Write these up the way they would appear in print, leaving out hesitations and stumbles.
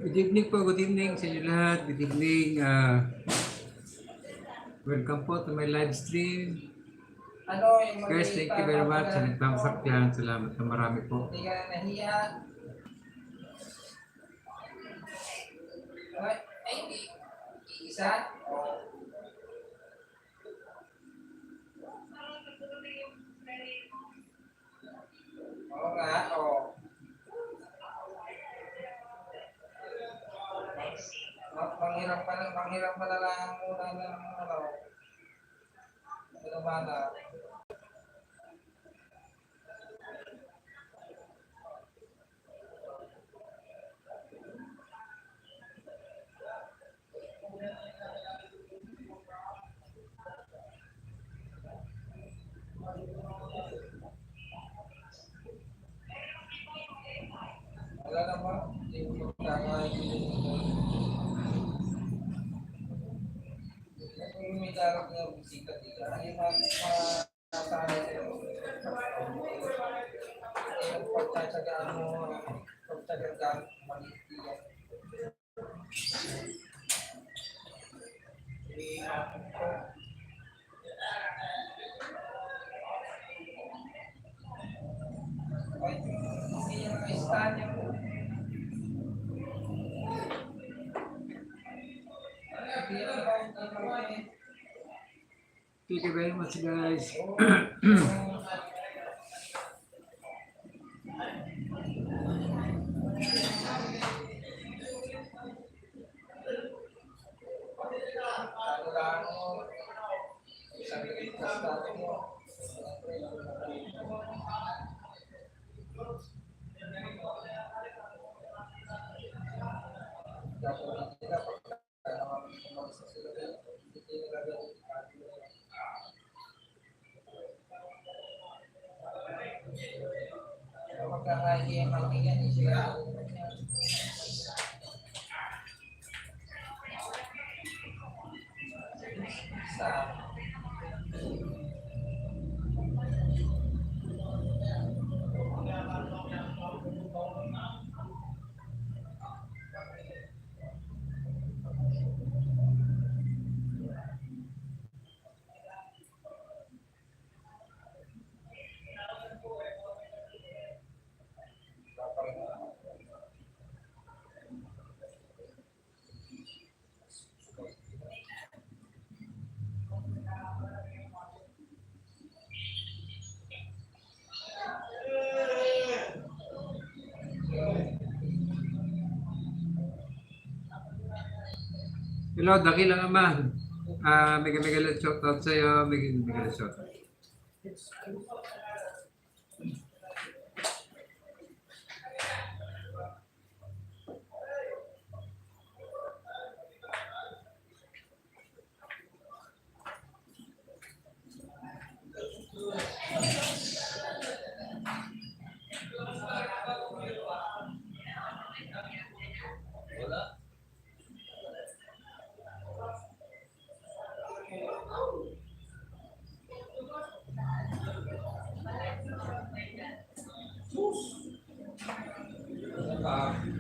Good evening po, good evening sa inyo lahat. Good evening. Welcome po to my live stream. Guys, thank you very much sa nagtangsak yan. Salamat na marami po. Hindi ka nahiya. Ay, hindi. Isa? Oo nga, oo. Panghirap pa na lang muna ng bata. Wala na ba? Hindi mo may darap na bisita dito. Ay, masasanay sa'yo. Pagtsatsagaan mo, pagtsatsagaan, maliit yan. Ay, hindi yung istanya mo. Thank you very much, guys. Hello, dakilang ama. Mega shoutout sa iyo. Mega shoutout.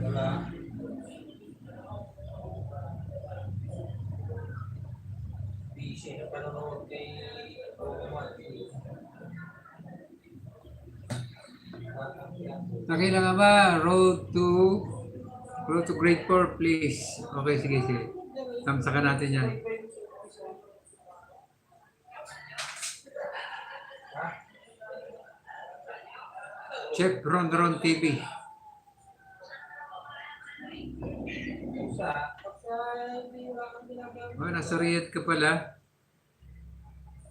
Wala. Busy na panonood kay Dakilang ama, road to grade 4, please. Okay, sige. Tamsakan natin yan. Chef Ron TV. Oh, nasa Riyadh ka pala.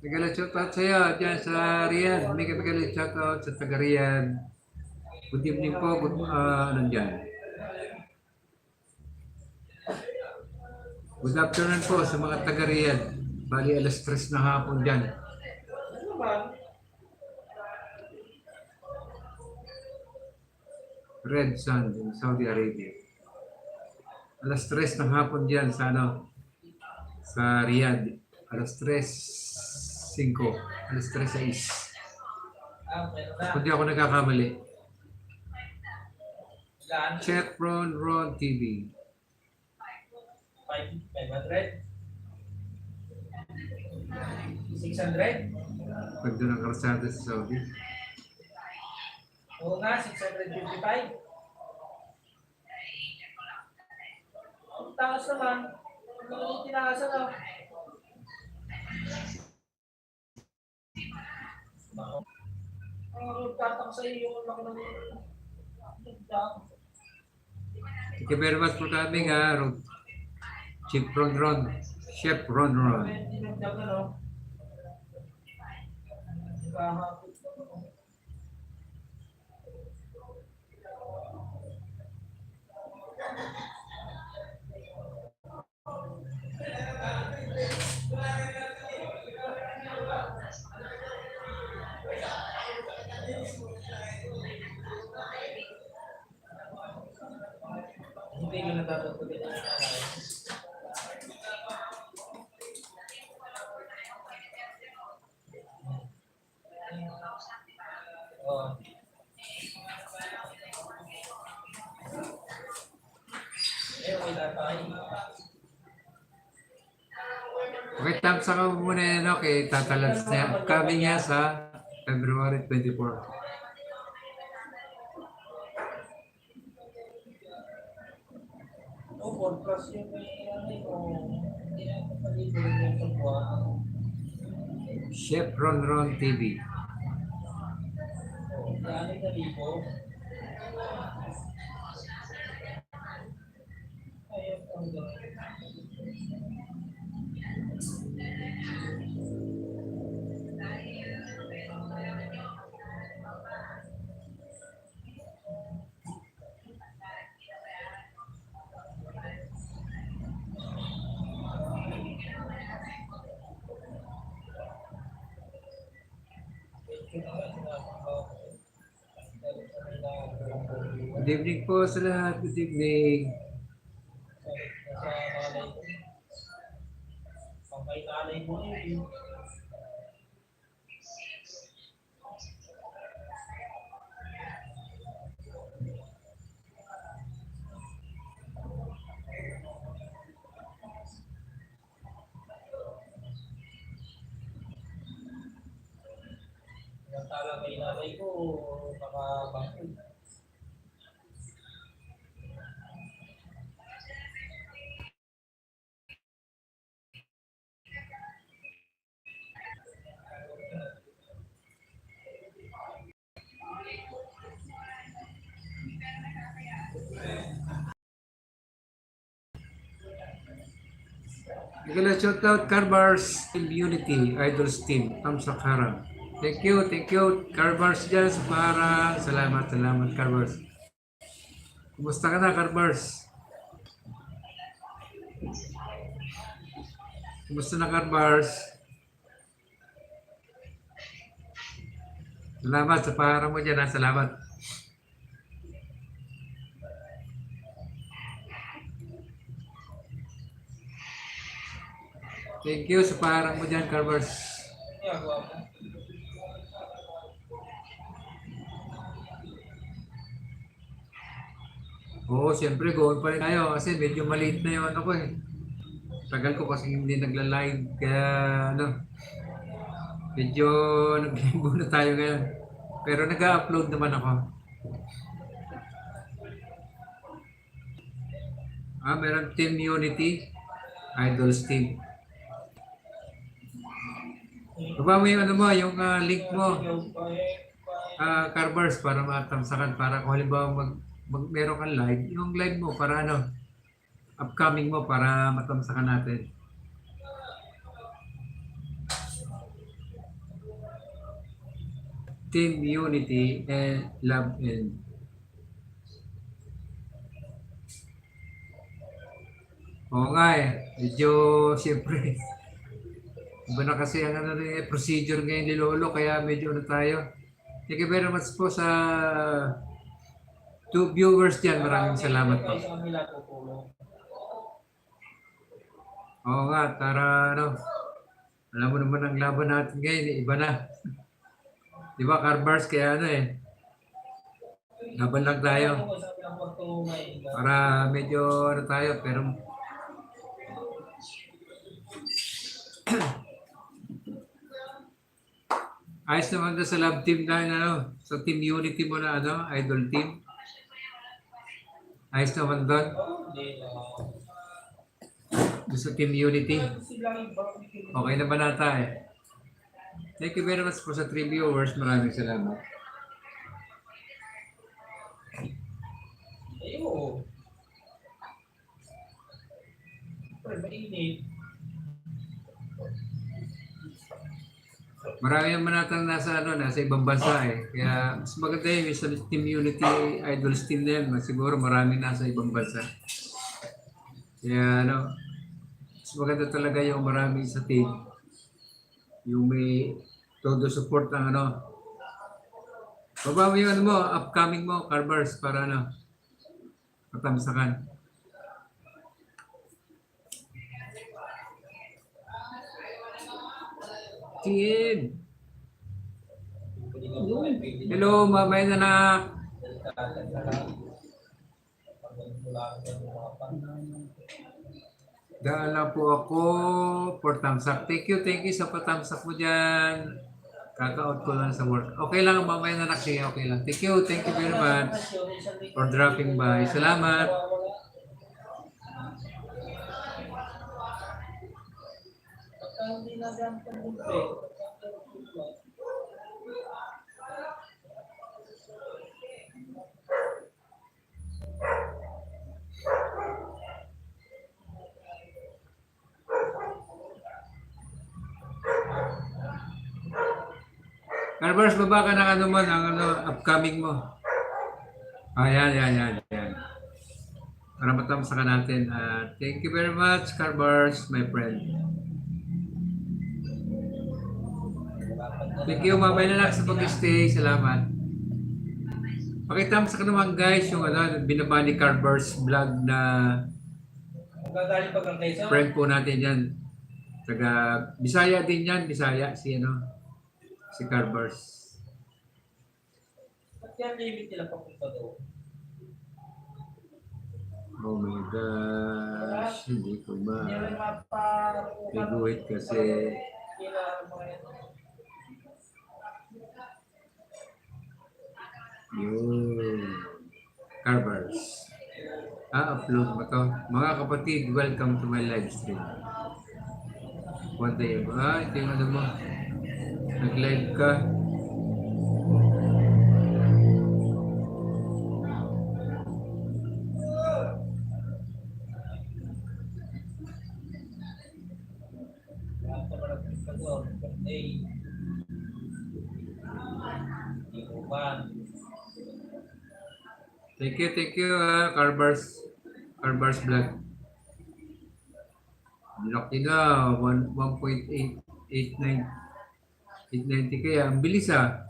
Megala shoutout sa iyo dyan sa Riyadh. Megala shoutout sa taga Riyadh. Good evening po. Good afternoon po sa mga taga Riyadh. Bali alas 3 na hapon dyan. Red Sun in Saudi Arabia. Alas 3 ng hapon dyan sa sa Riyadh. Alas 3:05. Alas 3:06. Meron na. Kung di ako nagkakamali. Ilan? Chef Ron TV. 500? 600? Pag doon ang kalsada sa Saudi. Oo nga, 655. Ang taas naman. Ang tinaas na. Ang tatang sa iyo, ang laki ng Thank you very much for coming, Chef Ron. Chef Ron. Hindi ko natataputin ang oh. Okay, tatay. Okay, thumbs up mo muna yan, okay, tatalans na yan. Coming niya sa February 24. Oh, podcast yung may hindi na ako palibulit yung sa buwan. Chef Ron TV. Oh, 6,000. Ayun, ang gawin. Good evening po sa lahat. Good evening. Pangkaitalay mo yun. Tala kay nanay ko, nakabangko. Again, shout out Carbars Immunity Idols Team. Thumbs up harang. Thank you, Carbars dyan sa parang. Salamat, Carbars. Kumusta ka na, Carbars? Kumusta na, Carbars? Salamat sa parang mo dyan, salamat. Thank you sa parang mo dyan, Carbars. Oo, siyempre, goon pa rin tayo kasi medyo maliit na yung ano ko eh. Tagal ko kasi hindi nagla-live, kaya medyo nag-live muna tayo ngayon. Pero nag-upload naman ako. Meron Team Unity, Idols Team. Baba mo yung yung link mo, Carbars, para matamsakan, para kung halimbawa meron kang live, yung live mo para upcoming mo para matamsakan natin. Team Unity and Love and oo nga medyo siyempre iba na kasi ang procedure ngayon ni Lolo, kaya medyo tayo. Thank you very much po sa 2 viewers dyan. Maraming salamat po. Oo nga, tara alam mo naman ang laban natin ngayon, iba na. Di ba, Carbars, kaya ano eh, laban lang tayo. Sabi ng pagtungay. Para medyo ano tayo, pero ayos naman doon sa love team na ano, sa team unity mo na ano, idol team. Ayos naman doon, Hindi. doon sa team unity. Sila yung barbecue. Okay na ba nata eh? Thank you very much po sa 3 viewers. Maraming salamat. Ayun. Pero mainit. Marami naman natang nasa ano, nasa ibang bansa eh. Kaya mas maganda yun, yung sa team unity idols team na yan. Siguro marami nasa ibang bansa. Kaya ano, mas maganda talaga yung marami sa team. Yung may todo support ng ano. Baba mo yung ano mo, upcoming mo, Carbars, para ano, matamsakan. Team! Hello, mamay na na. Daan lang po ako for tamsak. Thank you sa patamsak mo dyan. Kaka-out ko lang sa work. Okay lang, mamaya na sige, okay lang. Thank you very much for dropping by. Salamat. Hindi na ganun pa din. Carbars, baba ka ng ano mo, ng ano, upcoming mo. Yan. Para matamsakan natin. Thank you very much, Carbars, my friend. Thank you, mamay na lang sa pag-stay. Salamat. Pakitamsak naman guys yung ano, binaba ni Carbars vlog na Magagaling pag ang kaysa. friend po natin yan. Taga Bisaya din yan, Bisaya si ano, si Carbars. Ba't yan limit nila papunta doon? Oh my gosh, hindi ko ba. Hindi rin mapa... Naguhit kasi. Kila mga yan. Yun. Carbars. Upload mo to. Mga kapatid, welcome to my live stream. One day, ito yung ano mo. Nag-live ka. Lahat na malapit doon. Birthday. Inuman. Thank you, Carbars vlog. Laki na, 1.890 kaya. Ang bilis ah.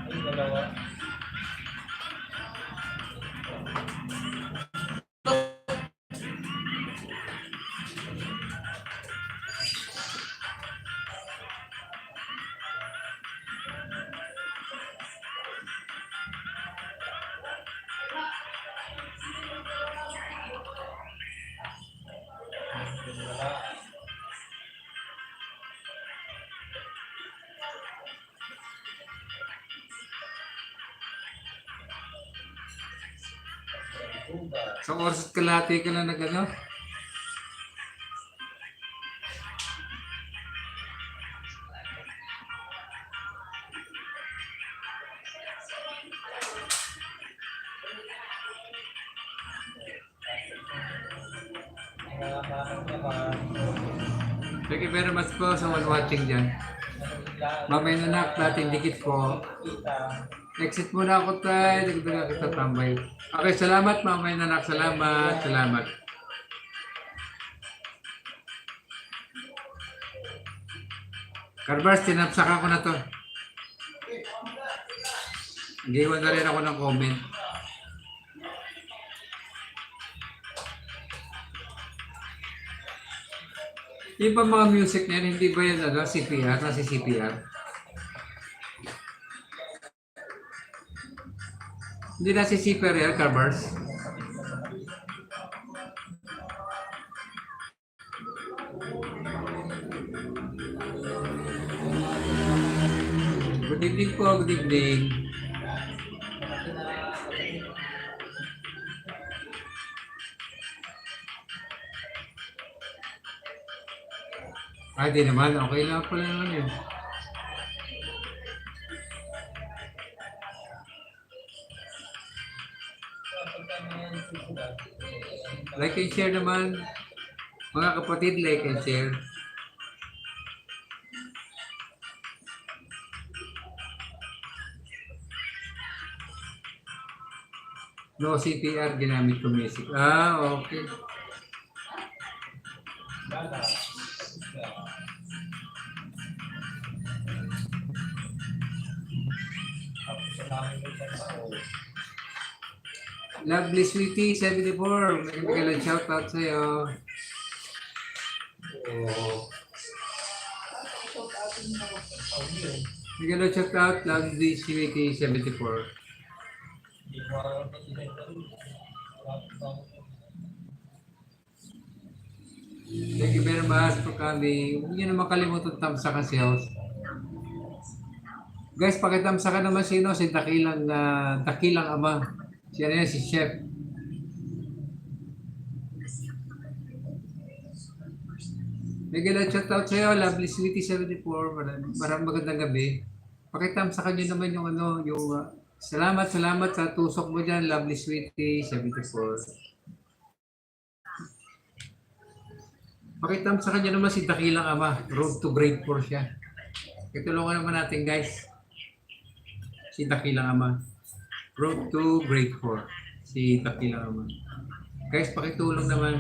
Ay, dalawa. Sa oras at kalahati ka na nag-ano? Thank you very much po sa one watching dyan. Mamay na nak, dating dikit po. Exit muna ako tayo. Dagdagan kita tambay. Okay, salamat mamay nanak. Salamat. Salamat. Carbars, tinapsakan ko na to. Giwan na rin ako ng comment. Yung pa mga music na yan, hindi ba yan ano, CPR? Nasi CPR? Hindi na si CPR yan, Carbars? Good evening po, good evening. Ay, di naman. Okay lang pala naman yun. Like and share naman. Mga kapatid, like and share. No CPR, ginamit ko music. Ah, okay. Lovely Sweetie, 74. May shout out sa'yo. May shout out, Lovely Sweetie, 74. Thank you very much for coming. Huwag niyo naman kalimutan tamsakan si host. Guys, pakitamsakan naman sino si Dakilang Ama. Siya na yan, si Chef. May chat out sa'yo, Lovely Sweetie 74. Maraming magandang gabi. Pakitamsakan niyo naman yung salamat sa tusok mo dyan, Lovely Sweetie 74. Pakitamsakan niyo naman si Dakilang Ama. Road to grade 4 siya. Kitulungan naman natin guys. Si Dakilang Ama. Road to grade 4. Si Dakilang Ama. Guys, pakitulong naman.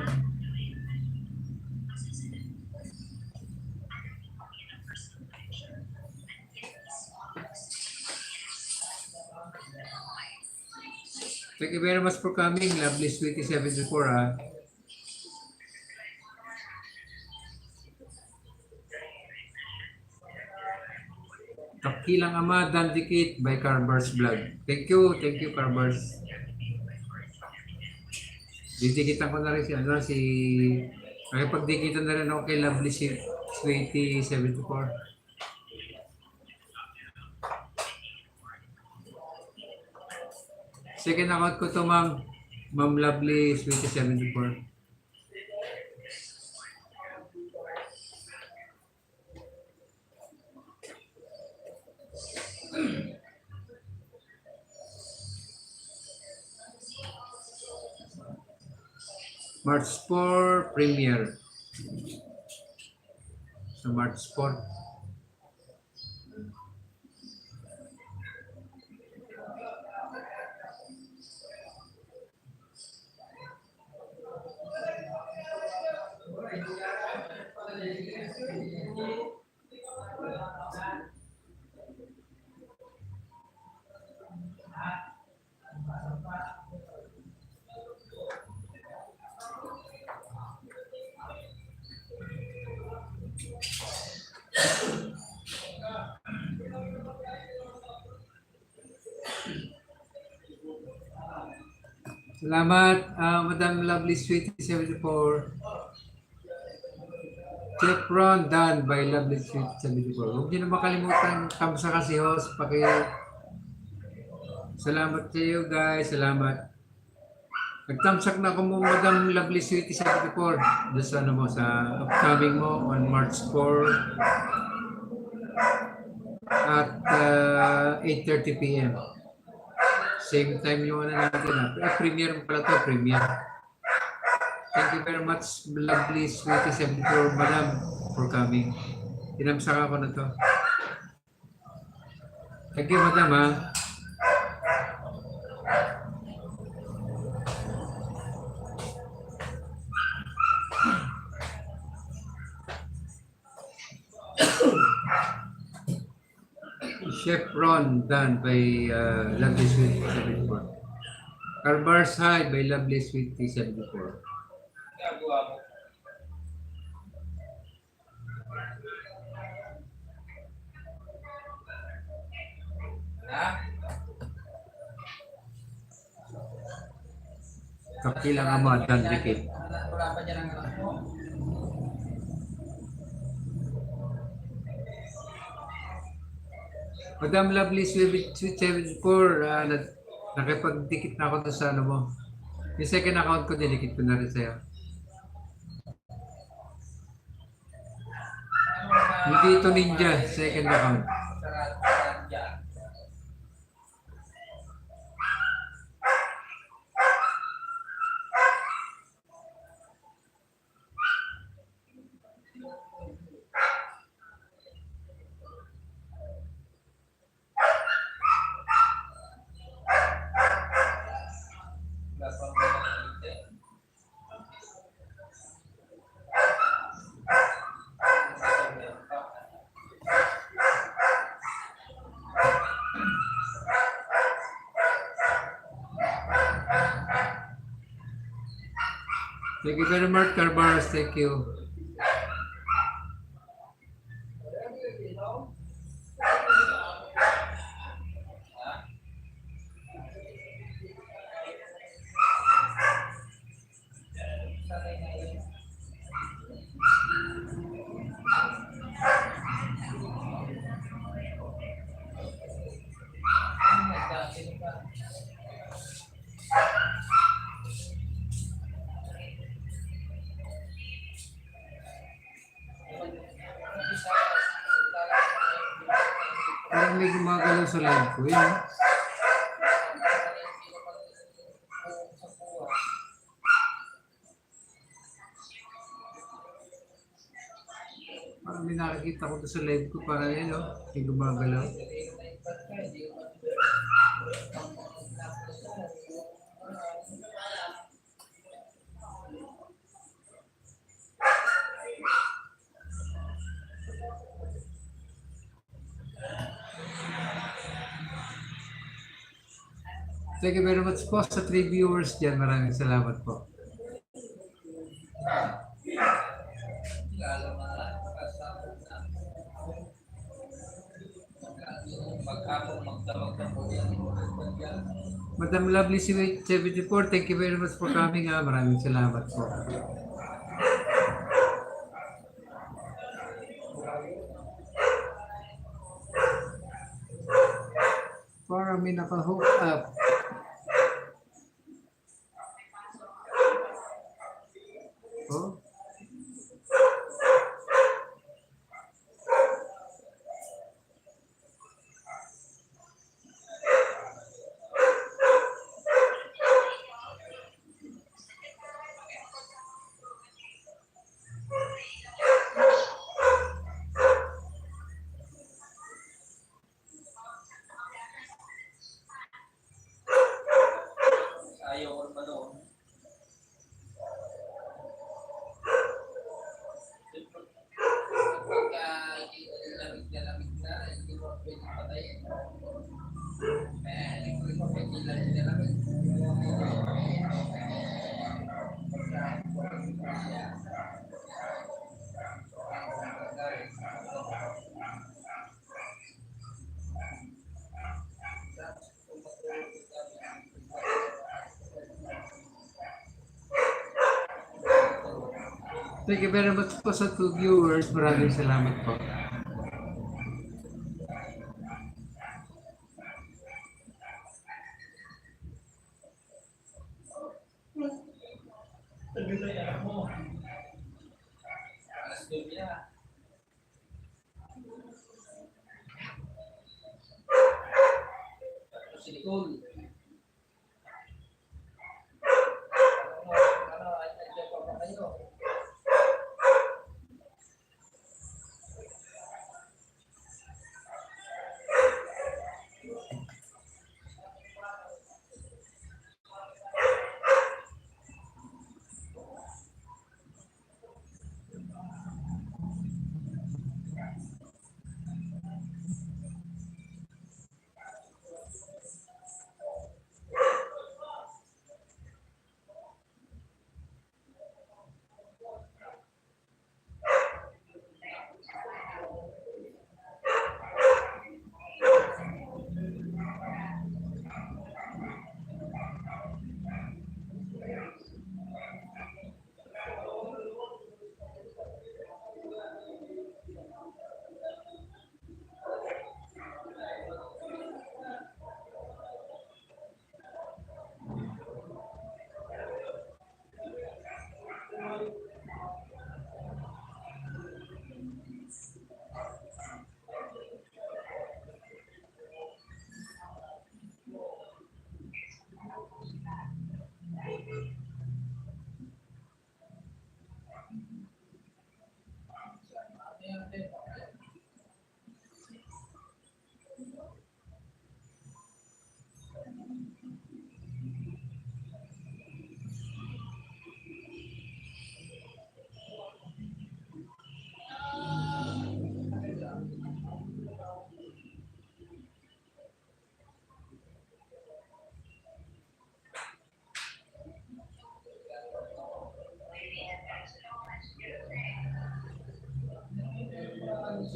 Thank you very much for coming, Lovely Sweetie 74 ha. Dakilang Ama, Dandikit by Carbars Vlog. Thank you, Carbars. Didikitan ko na rin si pagdikitan na rin ako kay Lovely Sweetie 74. Second account ko to, Ma'am Lovely Sweetie 74. March 4 premiere. So March 4. Salamat, Madam Lovely Sweetie 74. Check run done by Lovely Sweetie 74. Huwag niyo na makalimutan, kamsa kasi host. Salamat sa iyo guys, salamat. Nagtamsak na ako mo, Madam Lovely Sweetie 74. Doon sa, sa upcoming mo on March 4 at 8:30 p.m. Same time yung natin. Premiere pala to, premiere. Thank you very much, Lovely Sweetie 74, Madam, for coming. Tinamsak ako na to. Thank you, Madam, ha. Chef Ron, done by Lovely Sweet 74. Carbars High by Lovely Sweet 74. Gagawa mo. Ha? Kapilang ama, done dikit. Wala pa dyan ang anak mo. Madam Lovely Sweet 74, nakipagdikit na ako doon sa ano mo. Yung second account ko, dinikit ko na rin sa'yo. Hindi ito ninja, second account. Sarap dyan. Wala pang mga Thank you very much, Carbars. Thank you. Parang may gumagalaw sa live ko. Yun. Parang may nakakita ko doon sa live ko. Parang yan, oh. May gumagalaw. Thank you very much po sa 3 viewers dyan. Maraming salamat po. Madam Lovely Sweet 74, thank you very much for coming. Maraming salamat po. Parang may naka-hook up. Oh. ayaw ko naman noon. Pagka lamig na, hindi mo pwede patayin. Hindi mo pwede lamig. Thank you very much po sa 2 viewers. Maraming salamat po. Alas 2 na. Si Nicole. Nandiyan pa ba kayo?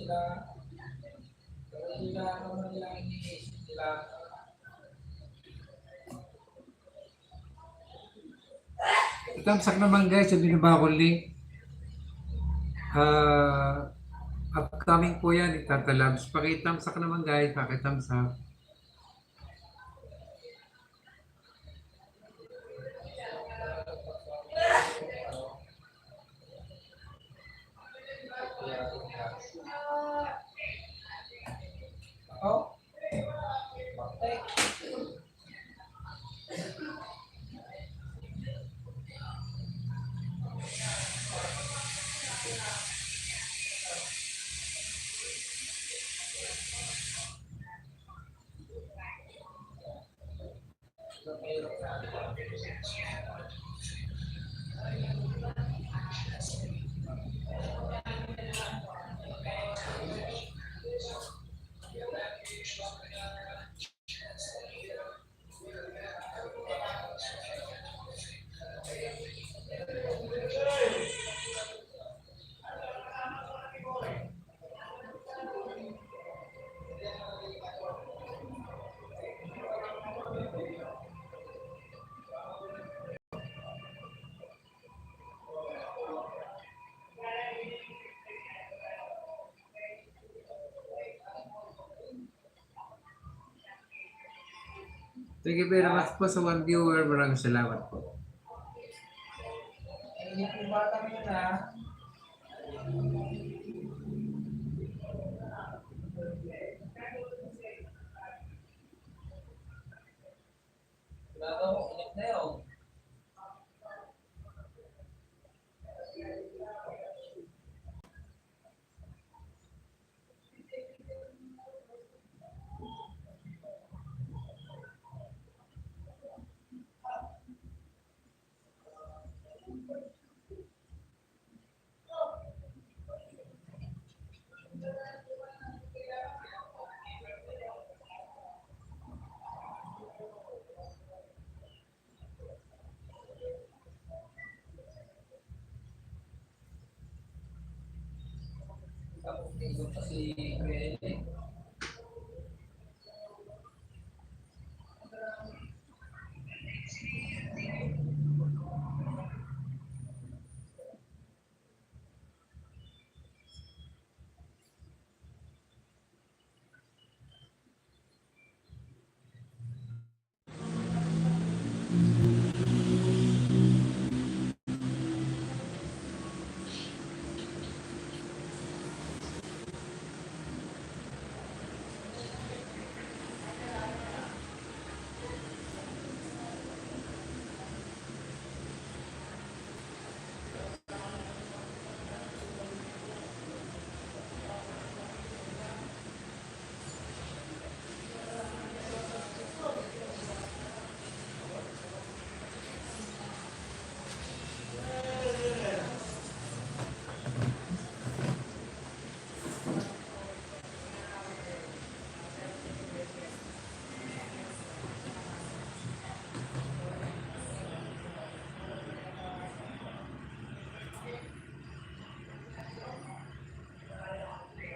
sila. Pero nila, ano nila iniisip nila. Itamsak naman guys, yung binabakong link. Upcoming po yan, itatalabs. Pakitamsak naman guys, pakitamsak. Ako? Bakit? Thank you very much po sa one viewer. Maraming salamat po. Hindi po bata yun ha. Wala daw, inip na yun. Tapos tingin pa si Kuya.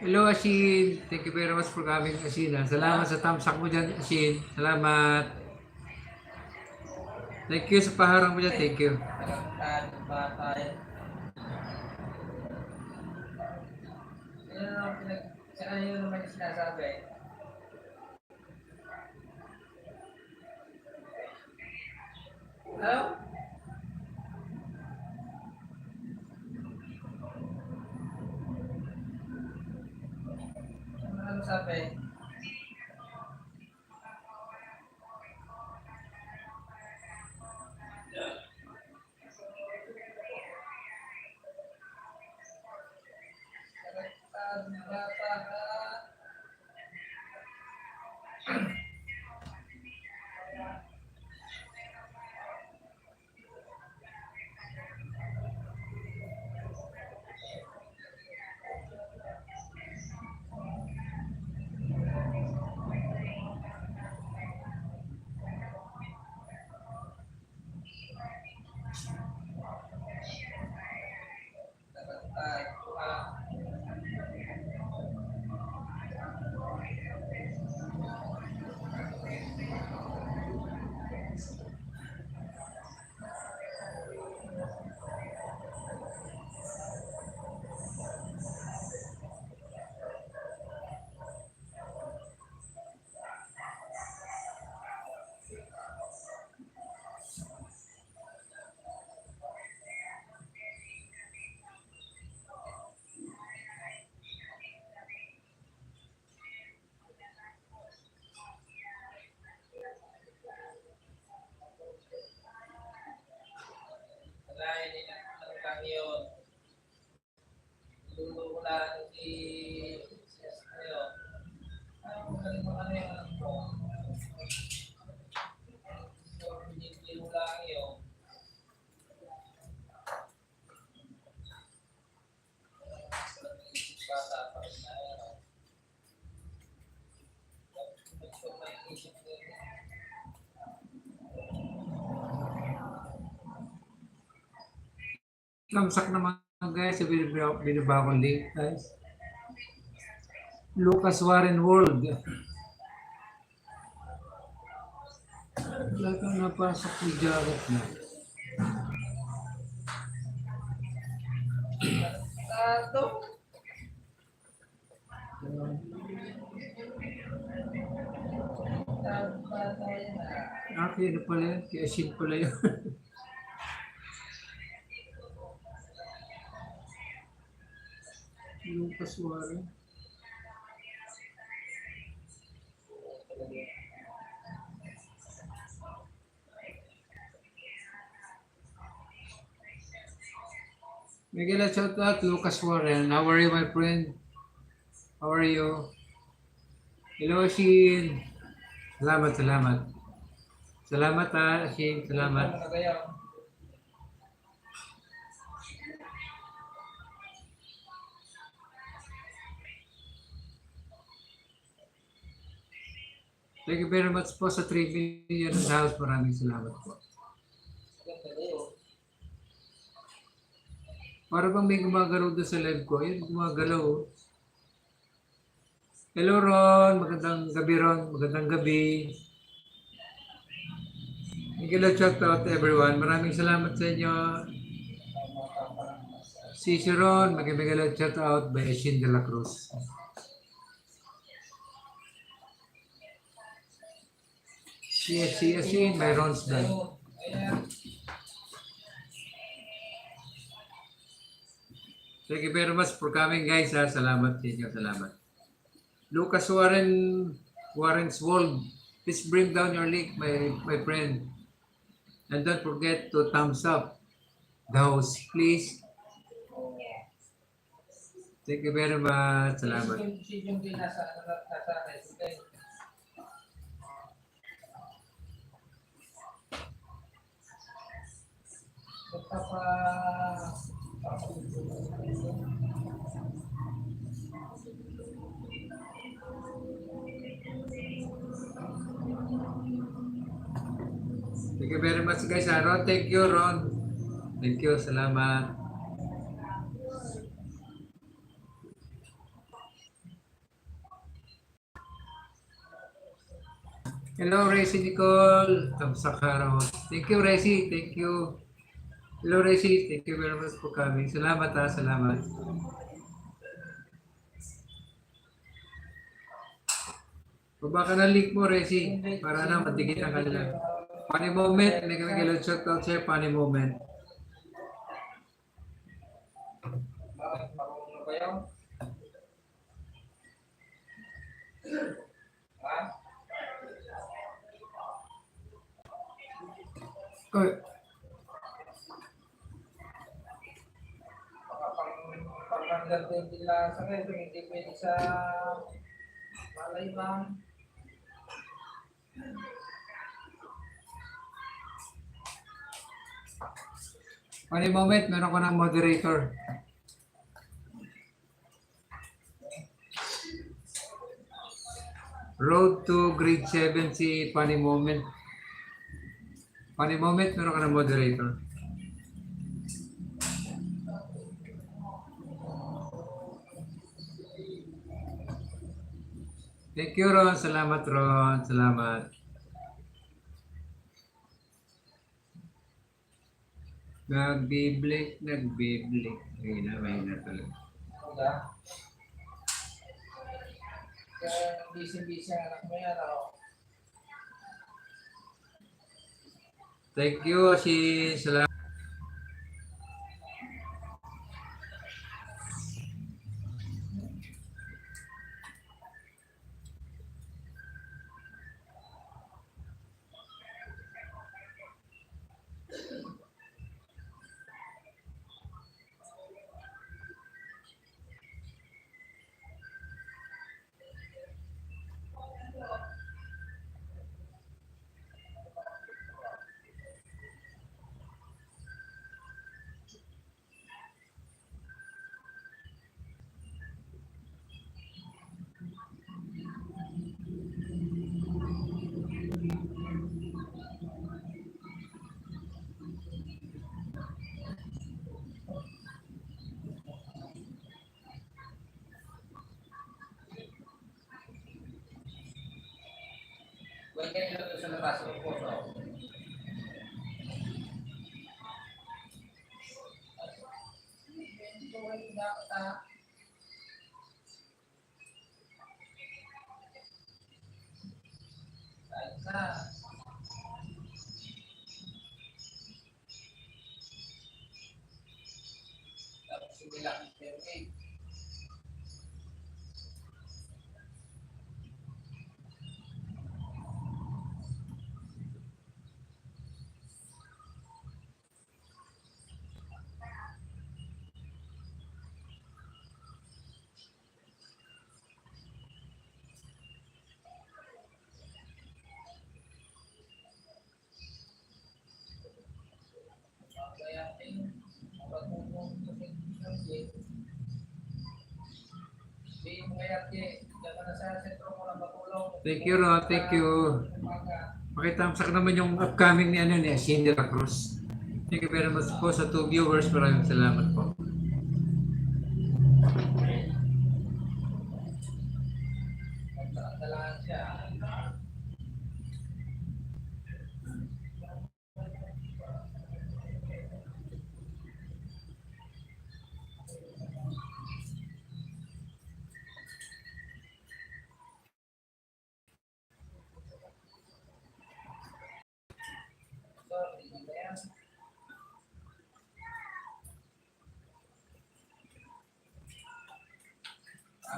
Hello Ashin. Thank you very much for coming Ashin. Salamat sa tamsak mo dyan Ashin. Salamat. Thank you sa paharang mo dyan. Thank you. Nagkakataan ng bata yan. Ano naman yung sinasabi? Hello? Ano sabi? Nagkakataan ng bata ka. Tandaan si ano, magaling mo ano yung alam mo. So, hindi mo lang yun. Bata pa rin na yun. Gusto mo yung isip mo yun. Kamsak naman guys sa binabagong link guys. Lucas Warren World. Wala kang napasok ni Jarrett na. Tato. Okay, ano pala yun? Kaya shit pala yun. Lucas Warren. Miguel, shout out Lucas Warren. How are you, my friend? How are you? Hello, Shin. Salamat, salamat. Salamat ha, Shin. Salamat. Thank you very much po sa 3 million house. Maraming salamat po. Para bang may gumagalaw doon sa live ko. Ayun, gumagalaw. Oh. Hello Ron, magandang gabi Ron, magandang gabi. Miguel, shout out to everyone. Maraming salamat sa inyo. Si Ron, Miguel, shout out by Shin de la Cruz. Si may Ron's done. Thank you very much for coming guys. Ha? Salamat sa inyo, salamat. Lucas Warren's World. Please bring down your link, my friend. And don't forget to thumbs up those, please. Thank you very much. Salamat. Thank you very much guys. Ron, thank you Ron. Thank you, salamat. Hello Resi Nicole. Tamsak araw. Thank you Resi, thank you. Hello Resi, thank you very much for coming. Salamat ha, salamat. Baba ka na link mo Resi para na matigit ang kanila. Funny moment, may kami shout out sa'yo, funny moment. Marunong ba yun? Ha? Oy, Pagkanggal din nila sa ngayon, hindi pwede sa malay bang. funny moment, meron ko ng moderator. Road to grade 7 si funny moment. Funny moment, meron ka ng moderator. Thank you Ron, salamat Ron, salamat. Nagbiblink. Mahina talaga. Diba? Kaya busy-busy ang anak mo yan, ako. Thank you, Shin. Salamat. Maingay lang doon sa labas ng photo. Ito ay dapat kahit na. Tapos hindi lang permit. Kaya patulong sa hindi mo kaya diyan ka na sa sentro mo lang patulong. Thank you, Ron. Thank you. Pakitamsak naman yung upcoming ni ano ni Cindy La Cruz. Thank you very much po sa 2 viewers. Maraming salamat po. Magdadalaan siya. So, hindi ba yan?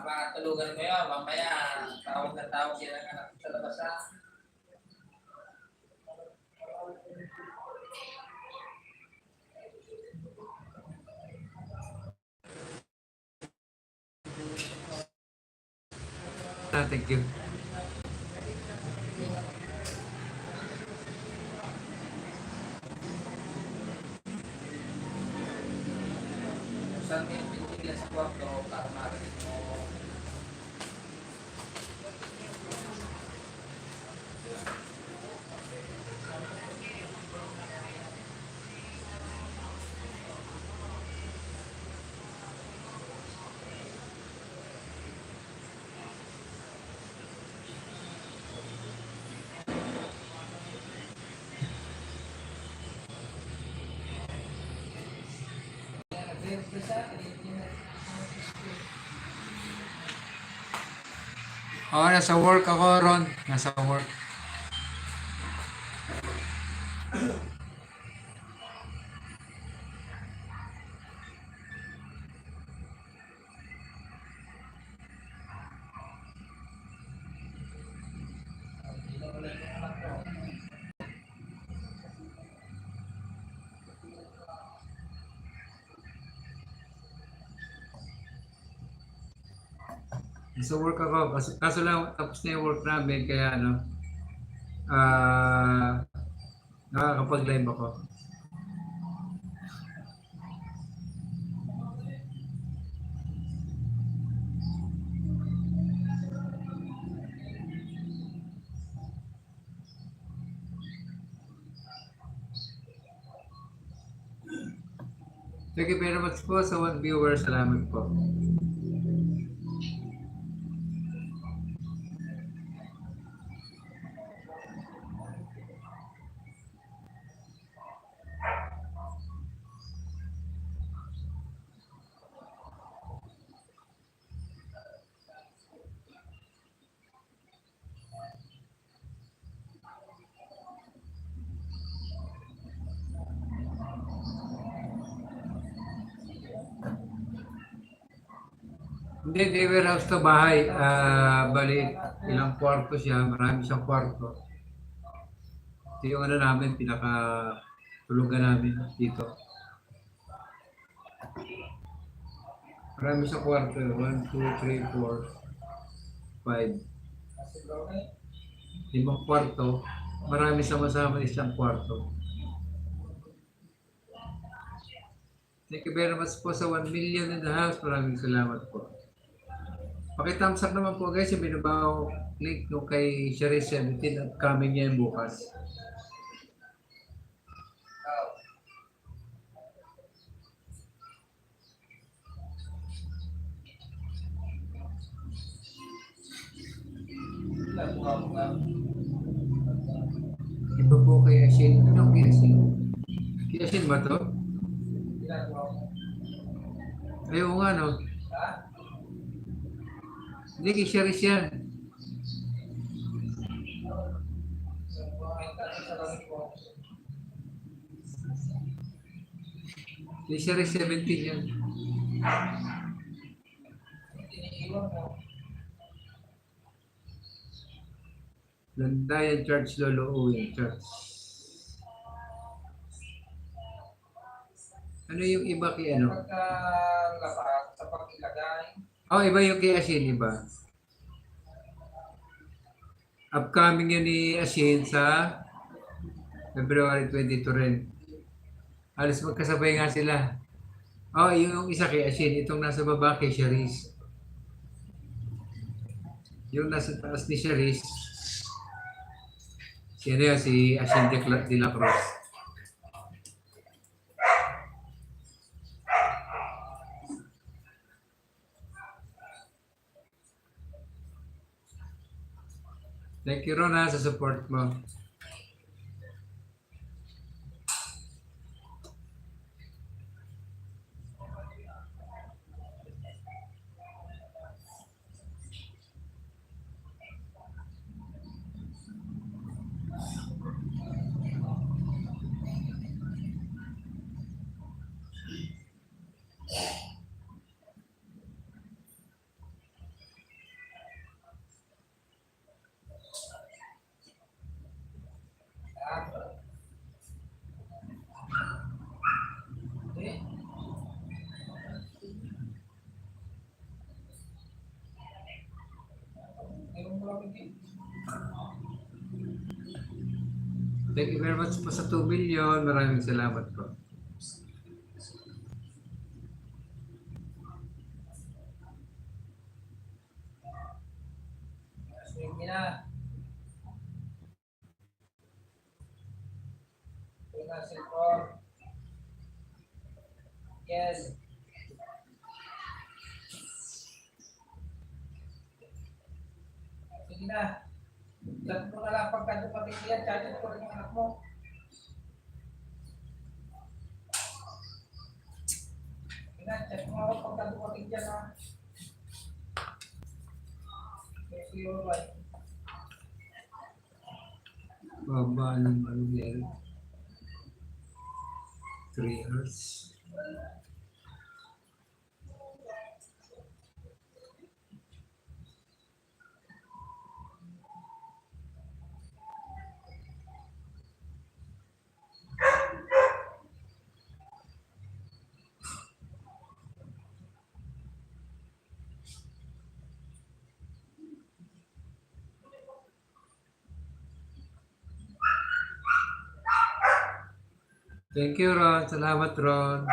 Mga tulugan mo yun, mamaya tawag na tawag sila ng anak sa labas ha. Thank you. Saan yung pinitilan sa kwarto para marinig mo. Oh, nasa work ako, Ron. Nasa work. Nasa work ako. Kaso lang, tapos na yung work namin. Kaya ano, nakakapag-live ako. Thank you very much po sa 1 viewer. Salamat po. Hindi, di warehouse to bahay. Bali, ilang kwarto siya. Marami siyang kwarto. Ito yung ano namin, pinaka-tulugan namin dito. Marami siyang kwarto. 1, 2, 3, 4, 5. 5 kwarto. Marami sama-sama isang kwarto. Thank you very much po sa 1 million in the house. Maraming salamat po. Pakithamsak naman po guys yung binabaw link no kay Sherry 17 at coming yan bukas. Kiasin ba to? Ginagawa mo. Ayaw nga, no? Ha? Hindi, kisyaris yan. So, makakita ko sa langit ko. Kisyaris 17 yan. Tiniiwan mo. Landayan Church, Lolo Owen Church. Ano yung iba kay ano? Pagkalabas sa pag-ilagay. Oh, iba yung kay Asin, iba. Upcoming yun ni Asin sa February 22 rin. Alas magkasabay nga sila. Oh, yung isa kay Asin, itong nasa baba kay Cherise. Yung nasa taas ni Cherise, si Asin de la Cruz. Thank you, Rona, sa support mo. Hindi. Meron mo lang hindi. Thank you very much po sa 2 million. Maraming salamat po. Sige na. Ito na cellphone. Yes. Sige na. Chat mo na lang pagka dumating yan. Chat ko rin yung anak mo. Sige na. Chat mo ako pagka dumating yan ha. Thank you. Bye. Baba ng ano yan. 3 hours. Thank you, Ron. Salamat, Ron.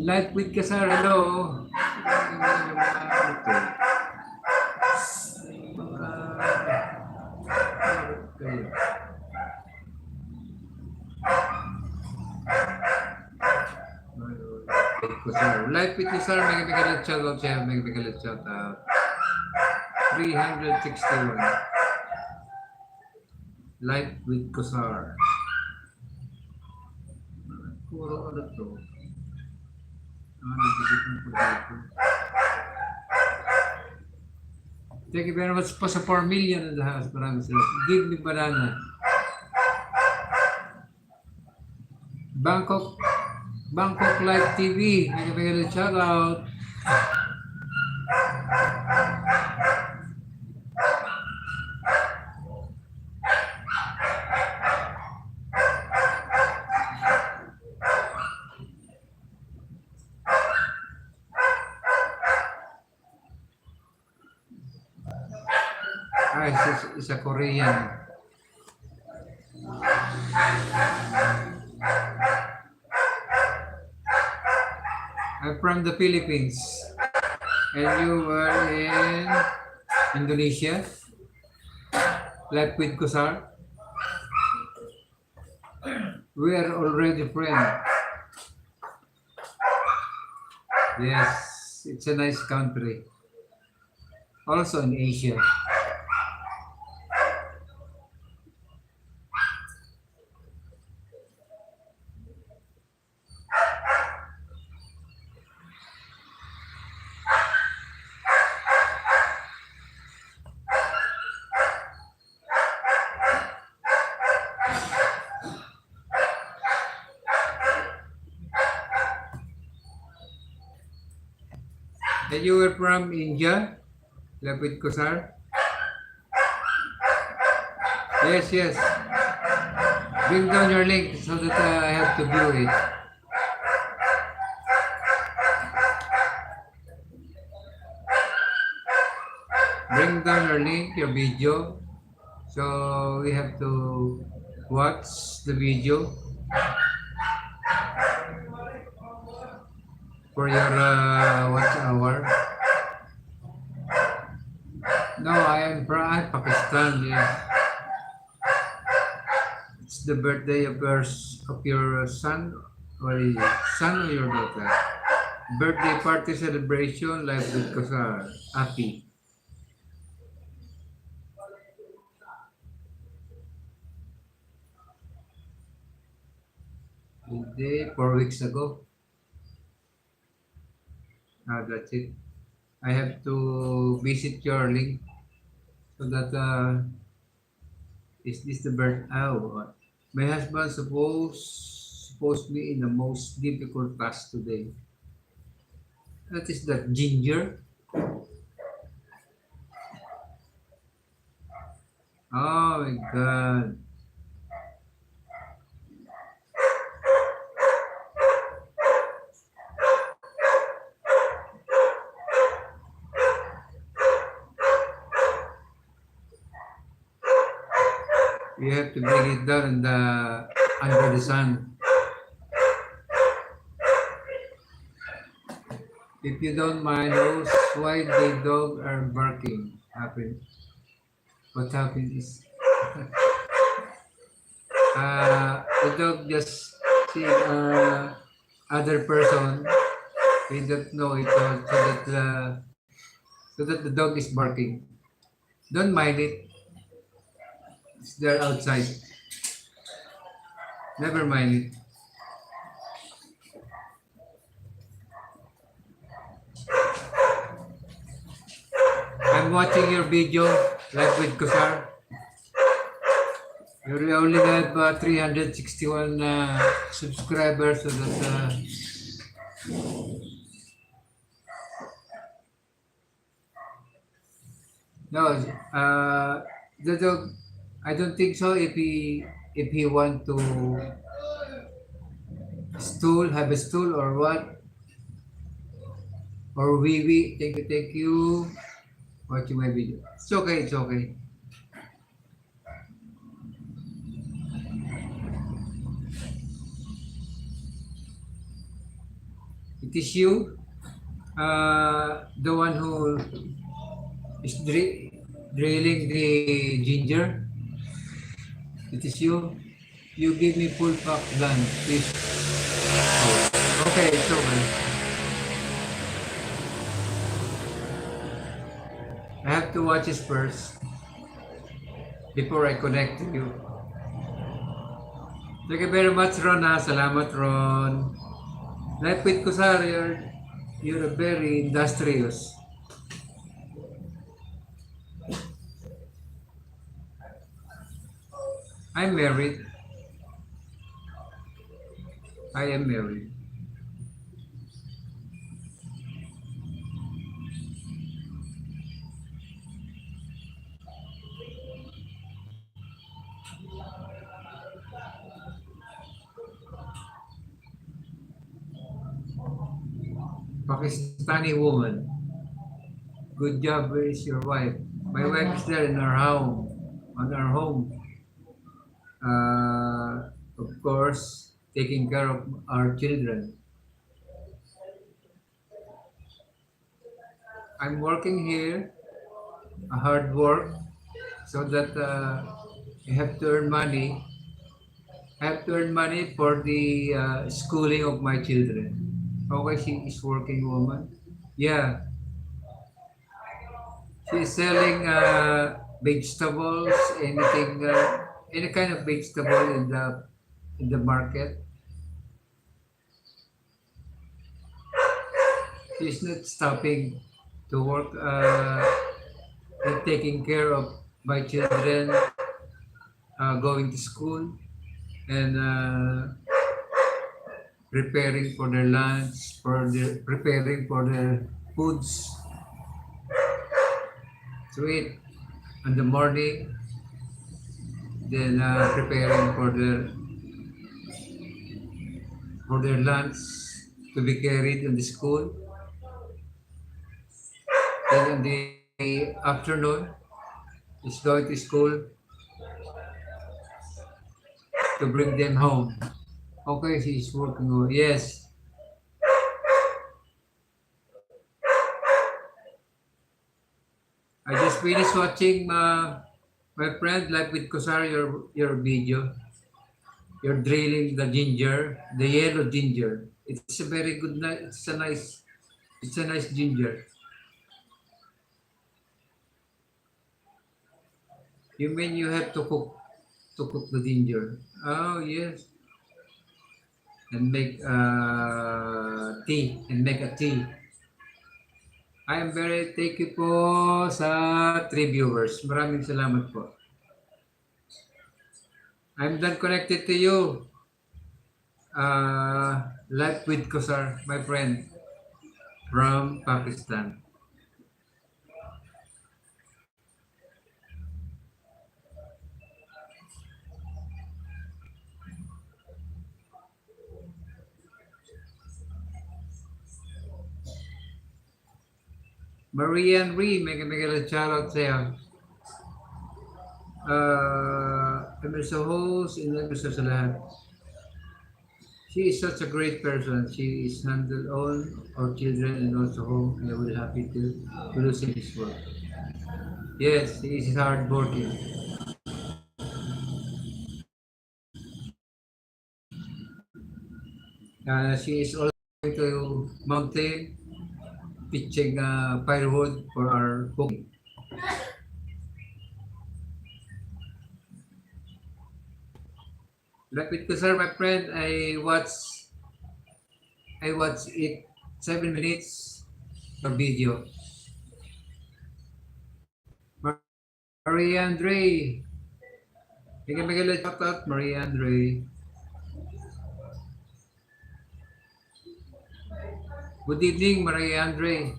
Light with Kasar, hello. Light with Kasar, may shout out siya, may shout out. 361. Light with Kasar. Puro ano to? Thank you very much po sa 4 million in the house. Maraming salamat. Give me banana. Bangkok Live TV. Nagpapagay shout out. Isa Korean. I'm from the Philippines. And you were in Indonesia? Life with Kusar? We are already friends. Yes, it's a nice country. Also in Asia. And you were from India? Lapit Kusar? Yes, yes. Bring down your link so that I have to view it. Bring down your link, your video. So we have to watch the video for your watch hour. No, I am from Pakistan. Yes. It's the birthday of your son or son or your daughter. Birthday party celebration live with Kasar. Happy. Day 4 weeks ago. That's it. I have to visit your link so that is this the birth? Oh, my husband supposed me in the most difficult task today. That is that ginger. Oh my god. You have to bring it down in under the sun. If you don't mind, Rose, why the dog are barking? What happened is the dog just see other person. They don't know it all, so that the dog is barking. Don't mind it. It's there outside. Never mind it. I'm watching your video live with Kusar. You only have 361 subscribers, so that no, the dog. I don't think so. If he want to have a stool or what, or wee. Thank you. Watching my video. It's okay. It's okay. It is you, the one who is drilling the ginger. It is you. You give me full pack done, please. Oh, okay, it's okay. I have to watch this first before I connect to you. Thank you very much, Ron. Salamat, Ron. Lapit ko sir, you're very industrious. I'm married. I am married. Pakistani woman. Good job, where is your wife? My wife is there in our home, on our home. Of course, taking care of our children. I'm working here, a hard work, so that I have to earn money. I have to earn money for the schooling of my children. Okay, she is working woman. Yeah, she's selling vegetables, anything, any kind of vegetable in the market. She's not stopping to work and taking care of my children, going to school and preparing for their lunch, preparing for their foods to eat in the morning, then preparing for their lunch to be carried in the school. Then in the afternoon, is going to school to bring them home. Okay, she's working. Yes, I just finished watching my friend Life with Kosar, your video. You're drilling the ginger, the yellow ginger. It's a very good. It's a nice ginger. You mean you have to cook the ginger? Oh yes, and make tea and make a tea. I am very thank you po sa 3 viewers. Maraming salamat po. I'm done connected to you. Live with Kosar, my friend from Pakistan. Marianne Ree, mega shoutout sa'yo. Emerson host, in episode sa lahat. She is such a great person. She is handled all our children and also home, and I will happy to listen his work. Yes, he is hardworking. She is also going to mountain, pitching firewood for our cooking. Lapit ko sir, my friend, I watch it 7 minutes per video. Maria Andre. Mega shout out, Maria Andre. Good evening, Maria Andre.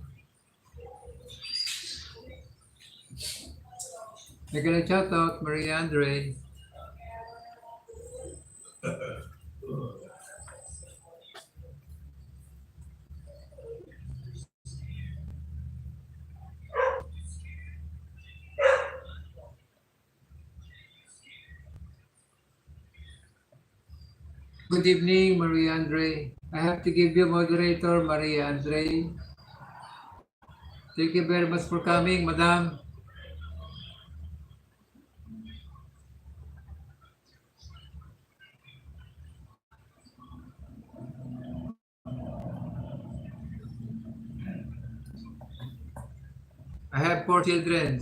Mega shout out, Maria Andre. Good evening, Maria Andre. I have to give you moderator, Maria Andre. Thank you very much for coming, Madam. I have 4 children.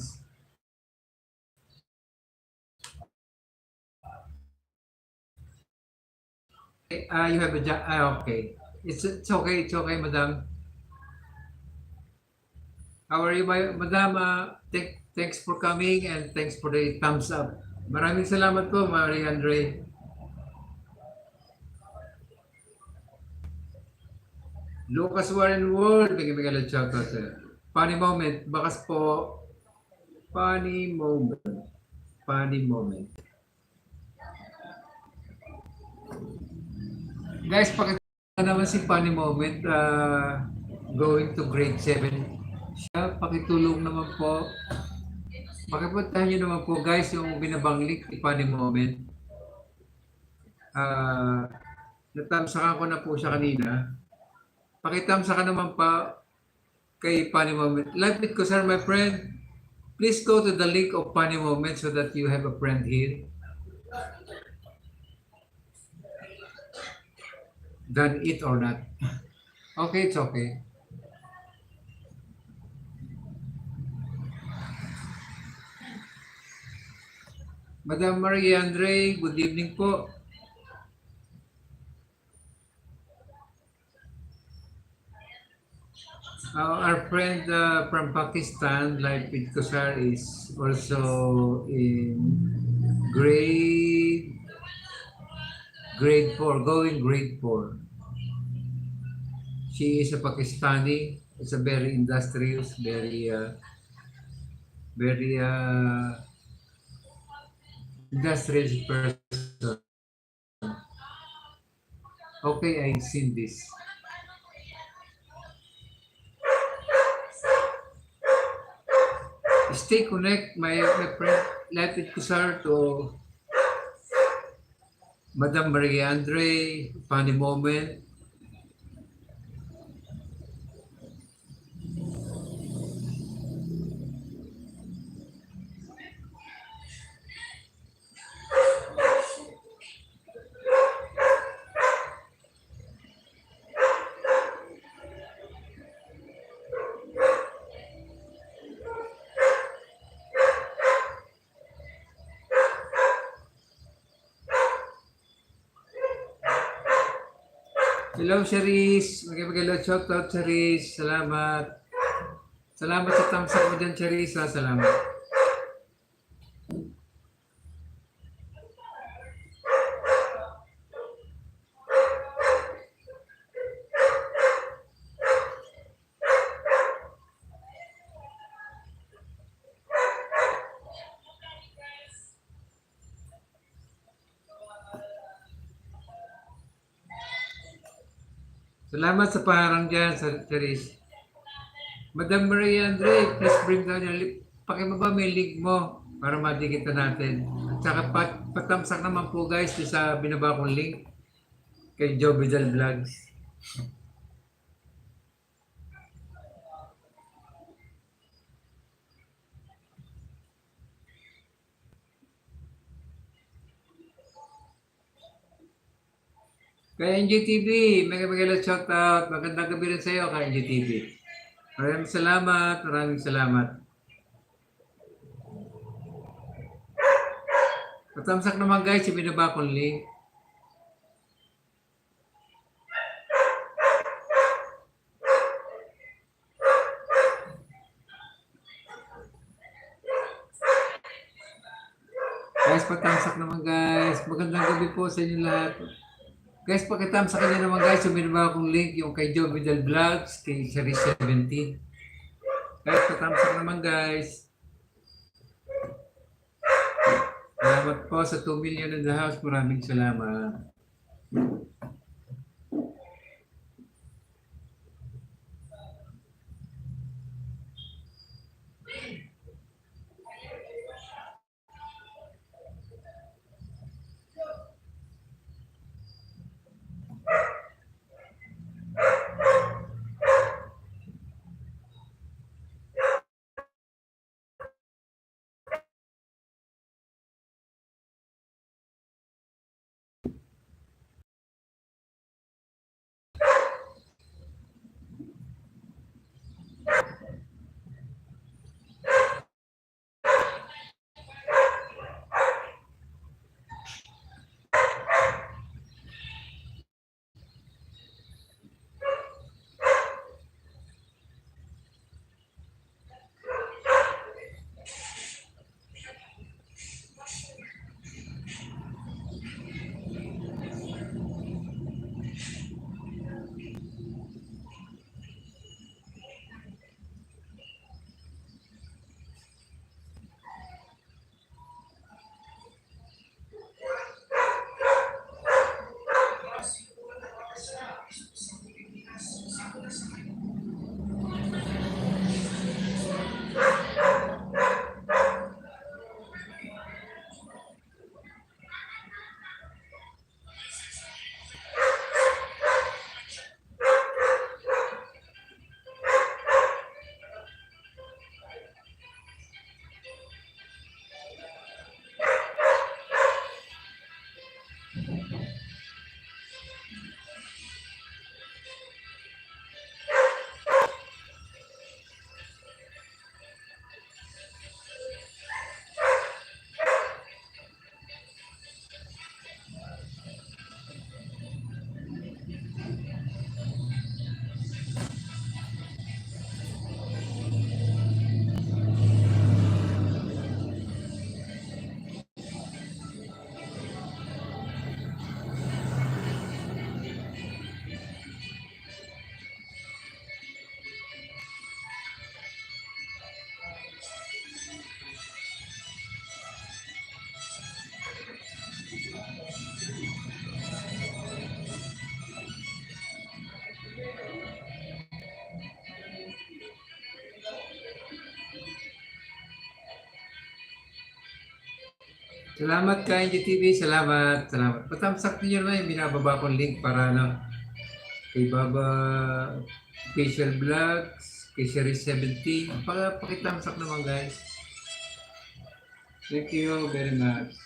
You have a job. Okay. It's okay. It's okay, Madam. How are you, Madam? Thanks for coming and thanks for the thumbs up. Maraming salamat po, Maria Andre. Lucas Warren World, bigyan shoutout sir. Funny moment, bakas po. Funny moment. Funny moment. Guys, pakita naman si Funny moment. Going to grade 7 siya. Pakitulong naman po. Pakipuntahan nyo naman po guys yung binabanglik ni Funny moment. Natamsakan ko na po siya kanina. Pakitamsa ka naman pa kay Funny Moment. Live with Kusar, my friend. Please go to the link of Funny Moment so that you have a friend here. Done it or not. Okay, it's okay. Madam Maria Andre, good evening po. Our friend from Pakistan, like with Kusar, is also in grade 4, going grade 4. She is a Pakistani. It's a very industrious, very industrious person. Okay, I've seen this. Stay connect, my friend. Let it Kusar to Madam Maria Andre, Funny Moment. Hello, Cherise. Magiging shout out, Cherise. Salamat. Salamat sa thumbs up mo dyan, Cherise. Salamat. Salamat sa paharang dyan, Cherise. Madam Maria Andre, please bring down your link. Pakibaba may link mo para madikita natin. At saka patamsak naman po guys sa binaba kong link kay Joe Vidal Vlogs. Kay NGTV, magiging shout out. Magandang gabi rin sa iyo kay NGTV. Maraming salamat, maraming salamat. Patamsak naman guys, yung binaba kong link. Guys, patamsak naman guys. Magandang gabi po sa inyo lahat. Guys, pakitamsak nyo naman guys, yung binaba kong link, yung kay Joe Vidal Vlogs, kay Cherise 17. Guys, patamsak naman guys. Salamat po sa 2 million in the house. Maraming salamat. Salamat ka, NGTV. Salamat. Salamat. Patamsak niyo na yung binababa kong link para ano, kay Baba Official Vlogs, kay Series 17. Pakitamsak naman guys. Thank you very much.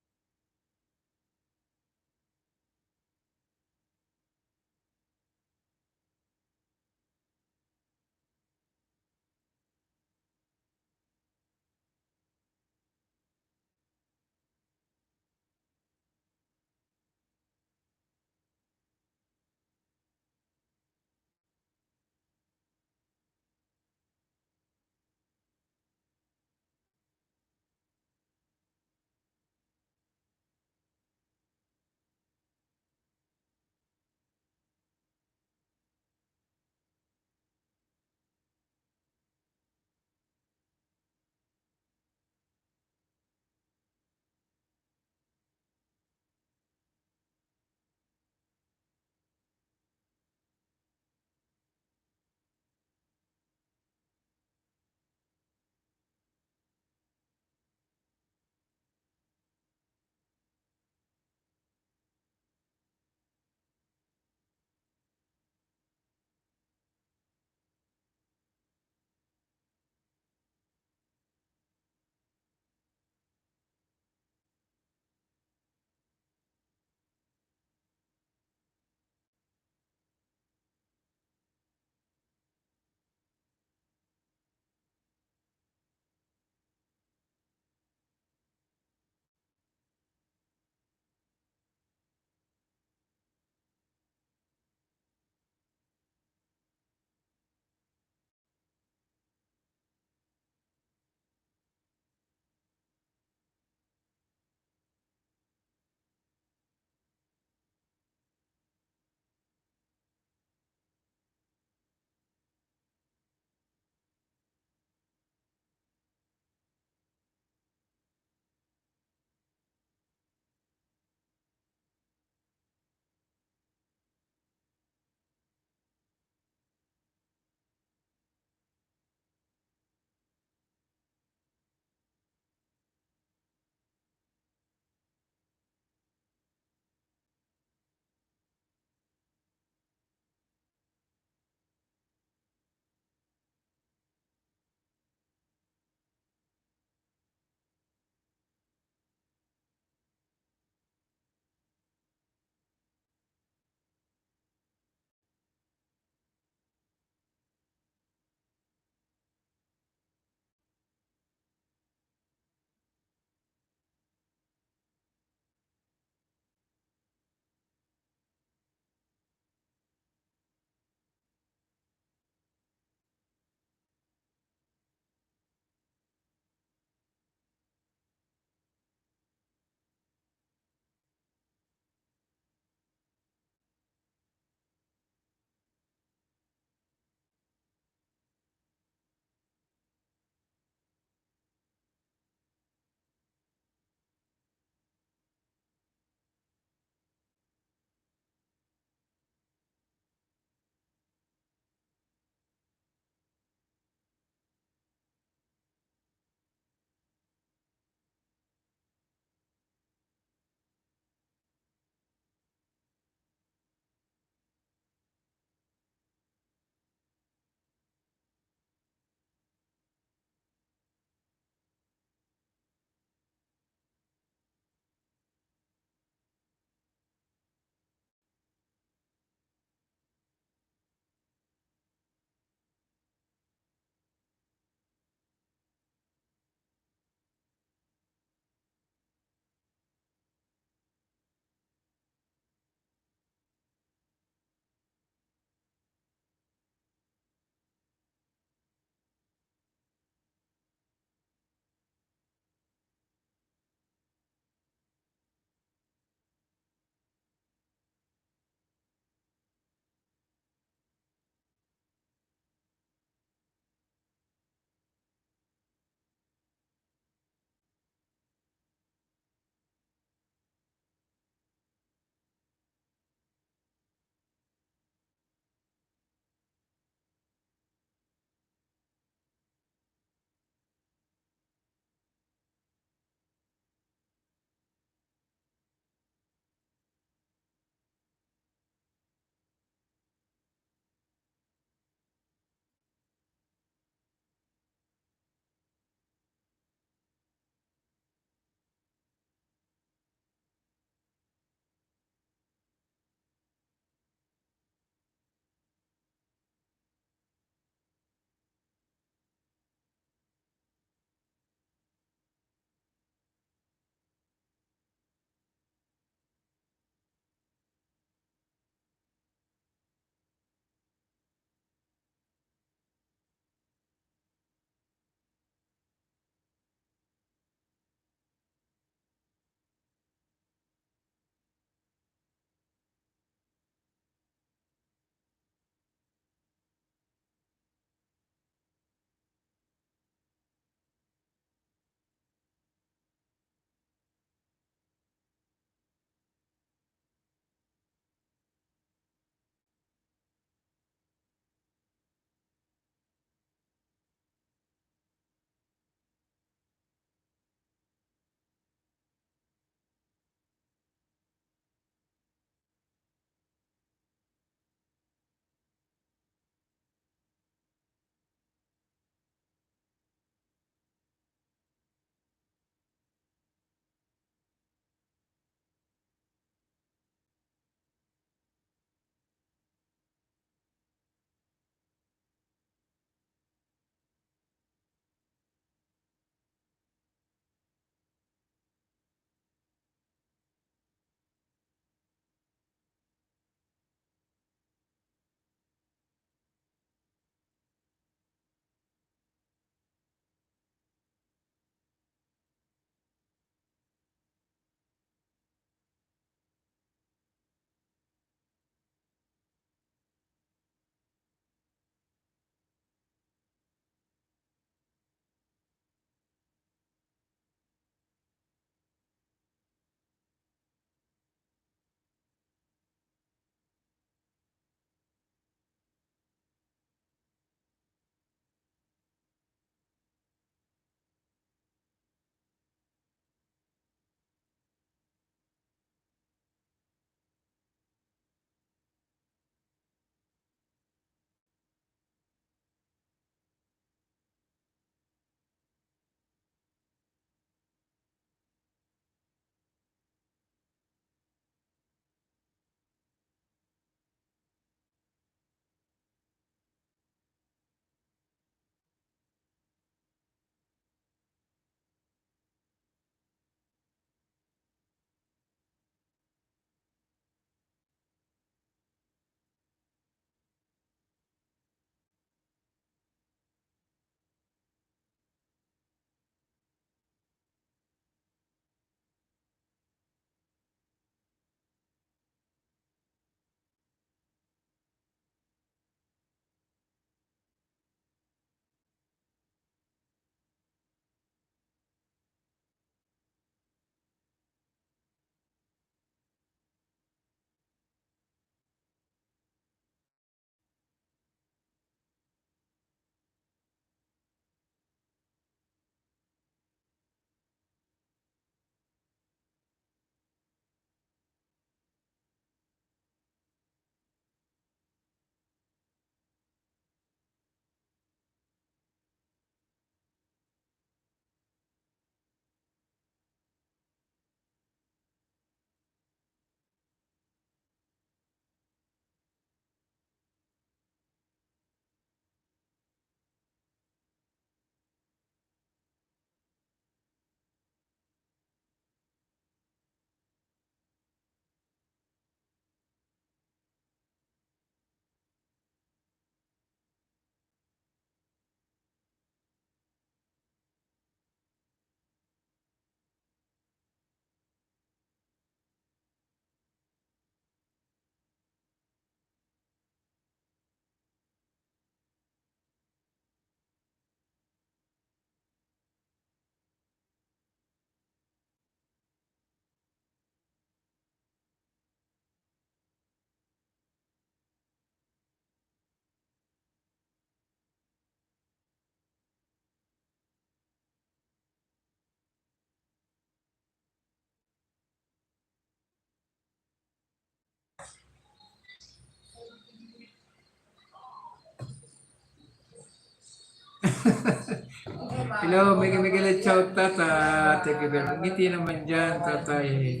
Hello, Miguel Chow, tata. Thank you very much. Ngiti naman dyan, tatay.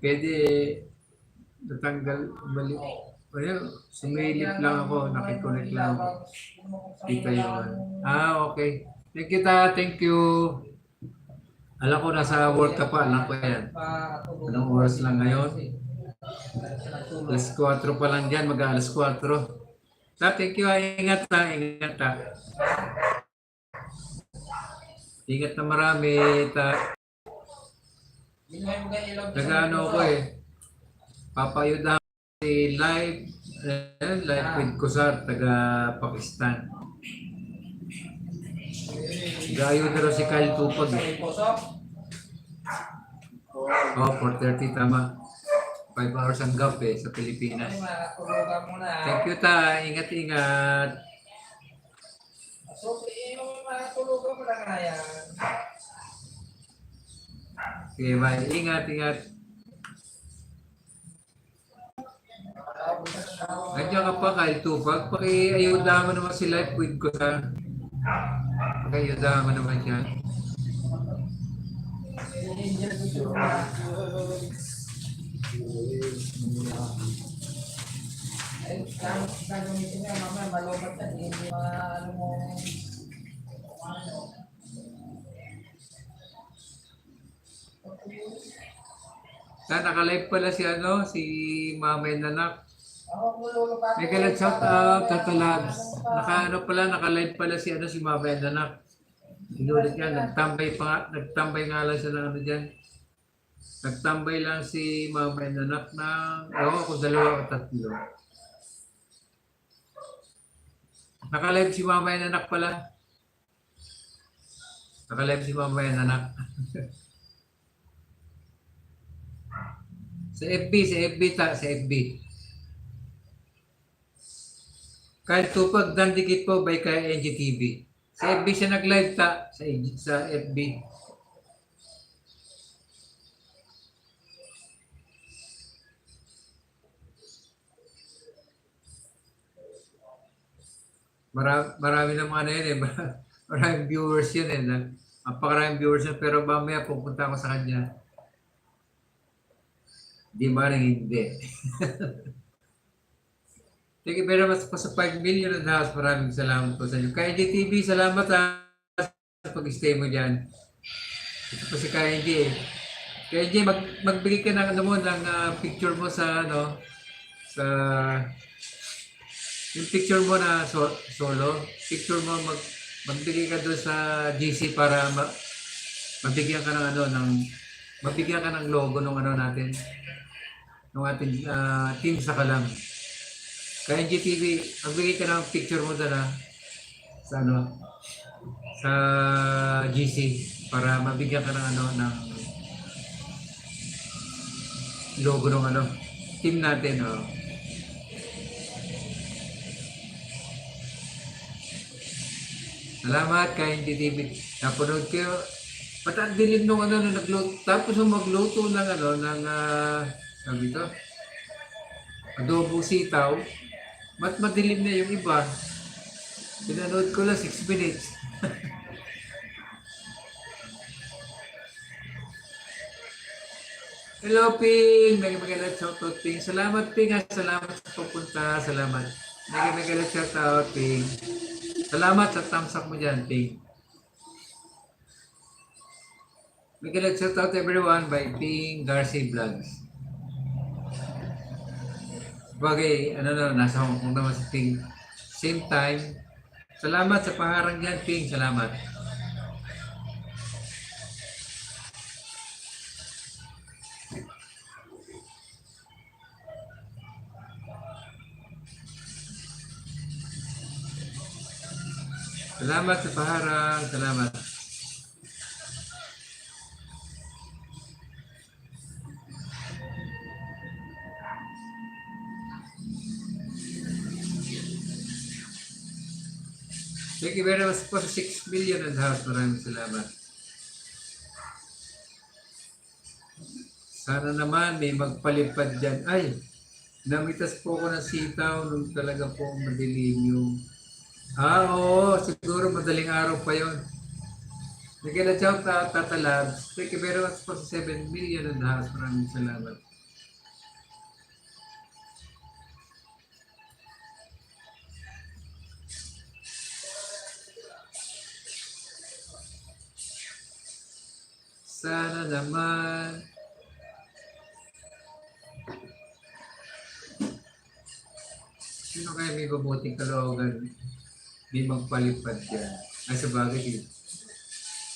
Pwede natanggal, balik. O yun, sumilip lang ako, nakiconnect lang ako. Kita yun. Okay. Thank you, ta. Thank you. Alam ko nasa work ka pa, alam ko yan. Anong oras lang ngayon? Alas 4 pa lang dyan, mag-alas 4. Ta, thank you. Ingat ta, ingat ta. Ingat na marami, ta. Nag-ano ko eh. Papayuda si live with Kusar, taga Pakistan. Gayo na rin si Kyle Tupag eh. 4:30 tama. 5 hours ang gap eh sa Pilipinas. Thank you ta, ingat-ingat. So, matulugan mo na kaya. Okay, bye. Ingat-ingat. Nandiyan ka pa, Kyle Tupag. Pakiayuda mo naman si live with Kusar. Pakiayuda mo naman siya. Ay, gagamitin niya, mamaya malobat ka, hindi ano mo, Naka-live pala si Mama Nanak. ako lulupat. May kalat shout out, Tatalabs. Naka-live pala si Mama Nanak. Inulit niya, nagtambay nga lang siya ng dyan. Nagtambay lang si Mama Nanak ng, kung 2 o 3. Naka-live si Mama Nanak pala. Naka-live si Mama Nanak. Sa FB ta, sa FB. Kyle Tupag, dandikit po by kay NGTV. Sa FB siya nag-live ta, sa FB. Marami na mga yun eh. Maraming viewers yun eh. Napakaraming viewers yun. Pero mamaya pupunta ako sa kanya. Di ba rin hindi. Thank you very much po sa 5 million and house. Maraming salamat po sa inyo. Kaya NGTV, salamat sa pag-stay mo dyan. Ito po si Kaya NG eh. Kaya NG, magbigay ka ng, picture mo sa, sa, yung picture mo na solo, picture mo, magbigay ka doon sa GC para mabigyan ka ng logo ng natin. Ng ating team sa Kalam. Kaya NGTV, magbigay ka ng picture mo doon sa GC para mabigyan ka ng logo ng team natin. Salamat kay NGTV. Napanood kayo. Ba't ang dilim nung nagluto. Tapos magluto ng sabi ito, adobo sitaw. Ba't madilim na yung iba? Pinanood ko lang 6 minutes. Hello, Ping! Nagagalat shoutout, Ping. Salamat, Ping. Salamat sa pupunta. Salamat. Nagagalat shoutout, Ping. Salamat sa thumbs up mo dyan, Ping. Nagagalat shoutout everyone by Ping Garcia Vlogs. Bagay, nasa Hong Kong naman si Ping. Same time. Salamat sa paharang dyan, Ping. Salamat. Salamat sa paharang. Salamat. Thank you very much for 6 million and half. Maraming salamat. Sana naman may magpalipad dyan. Ay, namitas po ko ng sitaw nung talaga po madilim yung... Oo, siguro madaling araw pa yon. Nagkila shout out, Tata Labs. Thank you very much po sa 7 million and house. Maraming salamat. Sana naman. Sino kaya may mabuting kaloogan? May magpalipad yan. Ay, sa bagay,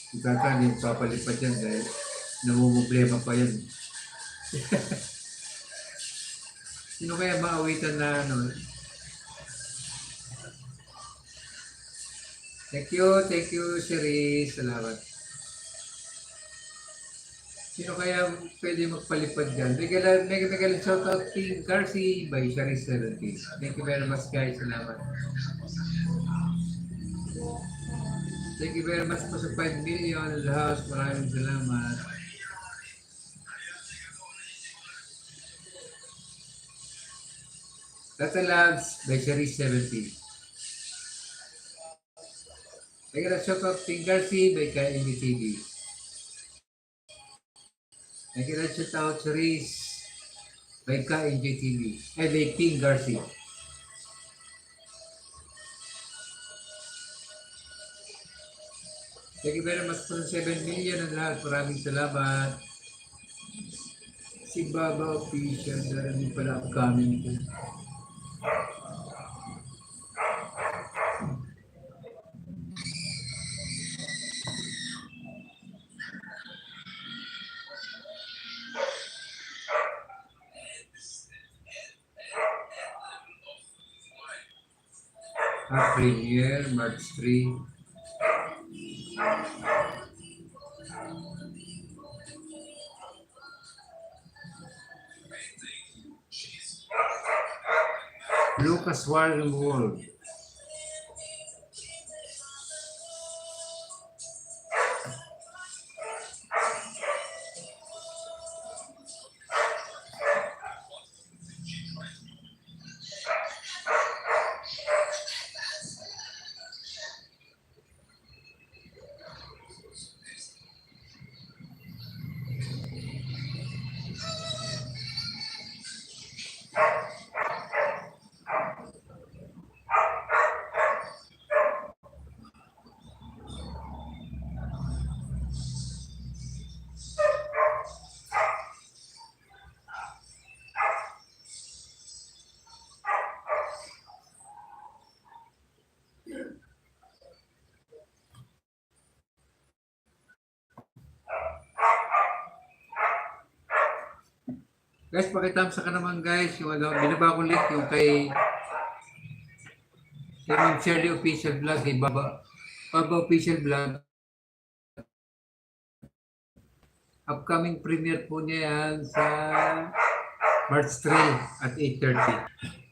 si Tata hindi magpapalipad yan dahil namumblema pa yan. Sino kaya maawitan na ano? Thank you, Sherry. Salamat. Sino kaya pwede magpalipad dyan? Mega shout out Team Garci by Sherry 70. Thank you very much guys. Salamat. Thank you very much po sa 5 million in the house. Maraming salamat. Tata Labs by Sherry 70. Mega shout out Team Garci by KMB TV. Nagkira shout out Cerise by KNJTV. By King Garcia. Thank you very much for 7 million and lahat. Maraming salamat. Si Baba Official. Dahil pala upcoming ko. Premiere, March 3. Lucas Warren World. Guys, pakitapsa ka naman guys. Yung binaba ko link yung kay Ma'am Shirley Official Vlog, kay Baba Official Vlog. Upcoming premiere po niya yan sa March 3 at 8:30.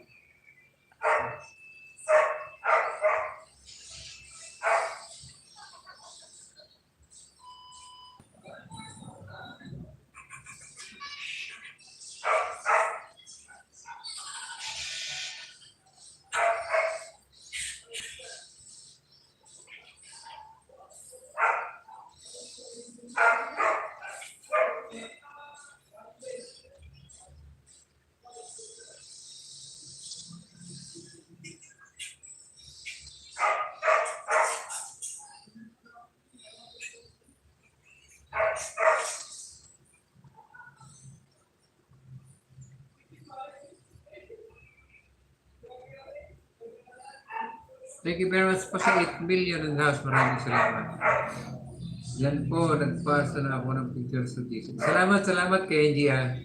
Thank you very much po sa 8 million and house. Maraming salamat. Yan po, nagpasa na ako ng picture sa Jesus. Salamat kay India.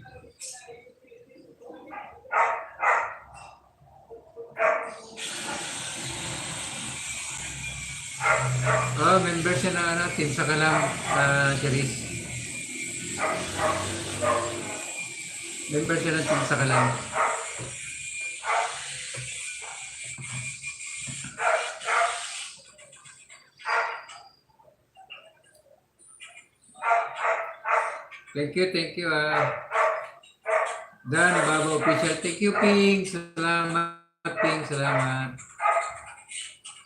Oh, member siya na Team Sakalam, Cherise. Member siya ng Team Sakalam. Thank you. Dan, Baba Official. Thank you, Ping. Salamat, Ping. Salamat.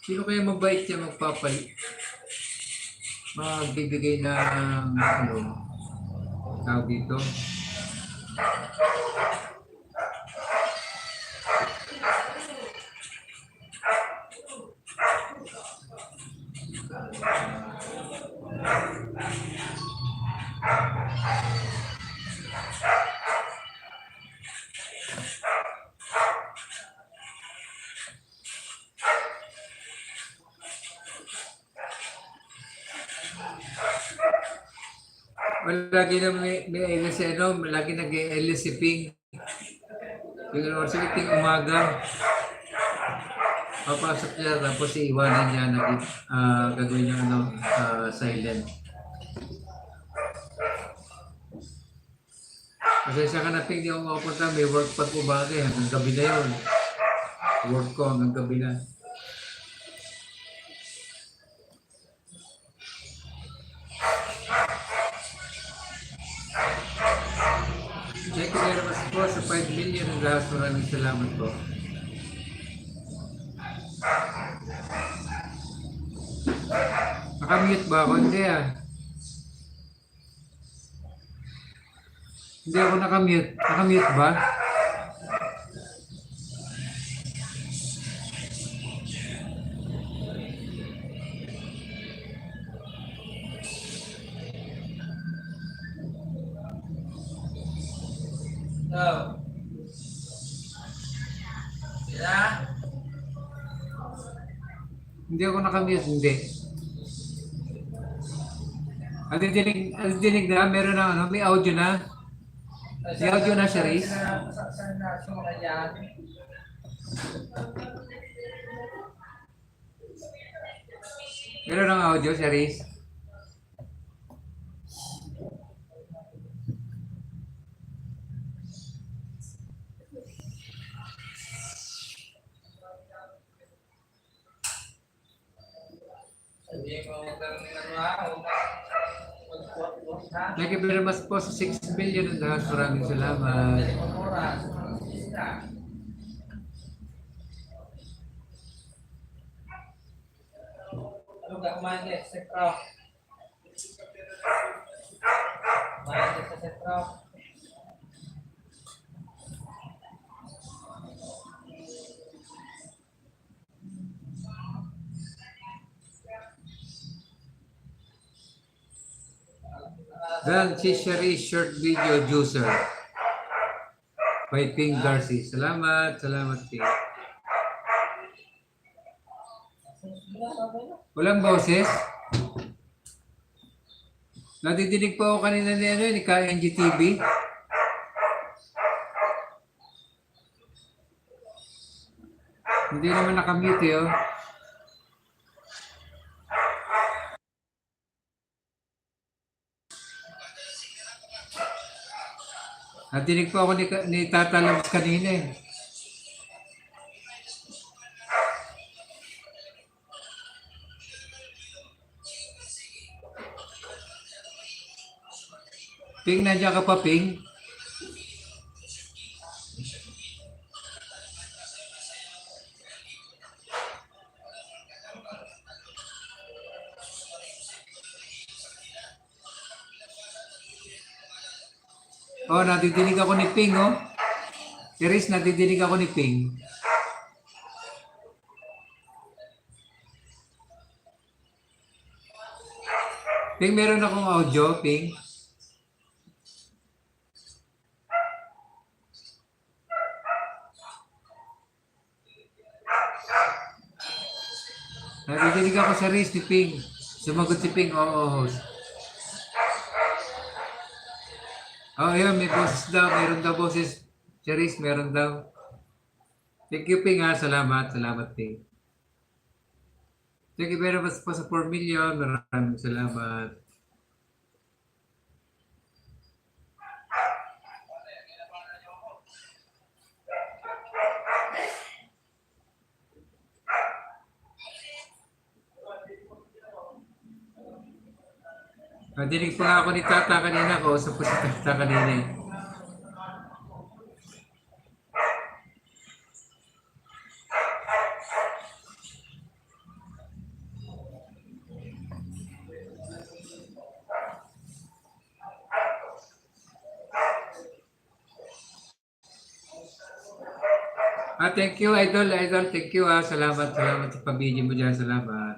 Sino kaya mabait siya magpapalit? magbibigay ng ano, tawag dito. Lagi na may LS si ano, lagi nag-LS si Ping. Ping University, Ping umaga. Papasok niya, tapos iiwanan niya, gagawin niya ano, silent. Pasensya ka na, Ping, di ako makapunta. May work pa po bagay. Hanggang gabi na yun. Work ko hanggang gabi na. Thank you very much po sa 5 million ang lahat. Maraming salamat po. Nakamute ba ako? Hindi ah. Hindi ako nakamute. Nakamute ba? No. Yeah. Hindi ako nakamute. Hindi. Dinig na, meron na ano, may audio na. May audio na siya, Riz. Saan na yan? Meron ng audio siya, Riz. Sabihin mo, huwag kang ano ha, huwag ha. Thank you very much po sa 6 million ang lahat. Maraming salamat. Dali mo oras. Isa. Ano ka kumain sa sentro? Kumain sa sentro. Dan Chishery Short Video Juicer by Ping Darcy. Salamat, salamat Ping. Walang boses? Nadidinig po ako kanina ni ano, ni KNGTV. Hindi naman nakamute eh, oh. Nadinig po ako ni Tata Labs kanina eh. Ping, nandiyan ka pa, Ping? Oh, nadidinig ako ni Ping, oh. Iris, nadidinig ako ni Ping. Ping, meron akong audio, Ping. Nadidinig ako sa Riz ni Ping. Sumagot si Ping, oo, host. Oh, yun, may boses daw. Meron daw boses. Charis, meron daw. Thank you, Ping, ha. Salamat. Salamat, Ping. Thank you very much po sa 4 million. Maraming salamat. Nadinig pa nga ako ni Tata kanina ko. Sa po si Tata kanina eh. Thank you, Idol, Idol. Thank you, Salamat, salamat sa pabidyo mo dyan. Salamat.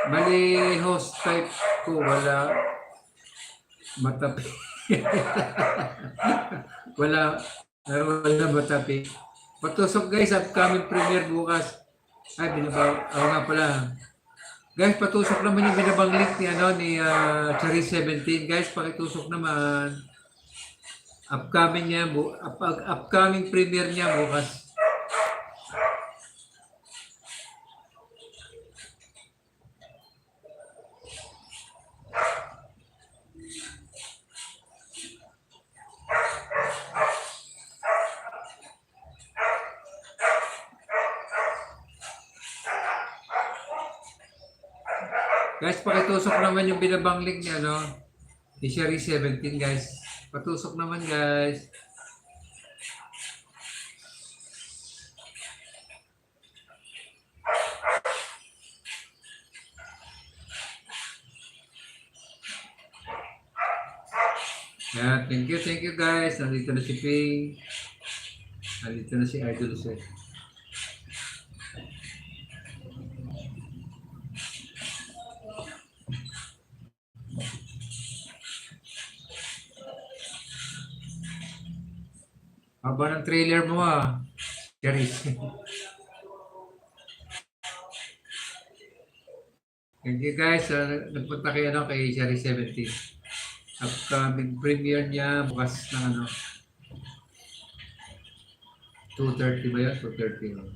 Bali, host type ko, wala matapi. wala, wala matapi. Patusok guys, upcoming premiere bukas. Ay, nga pala. Guys, patusok naman yung binabang link ni, Cherry 17. Guys, pakitusok naman. Upcoming premiere niya bukas. Guys, pakitusok naman yung binabang link niya, ni Cherry 17, guys. Patusok naman, guys. Yeah, thank you guys. Nandito na si Ping. Nandito na si Idol Set. Haba ng trailer mo Charis. Thank you guys. Nagpunta kayo kay Charis 17. Upcoming premiere niya bukas ng 2:30 ba yun? 2:30.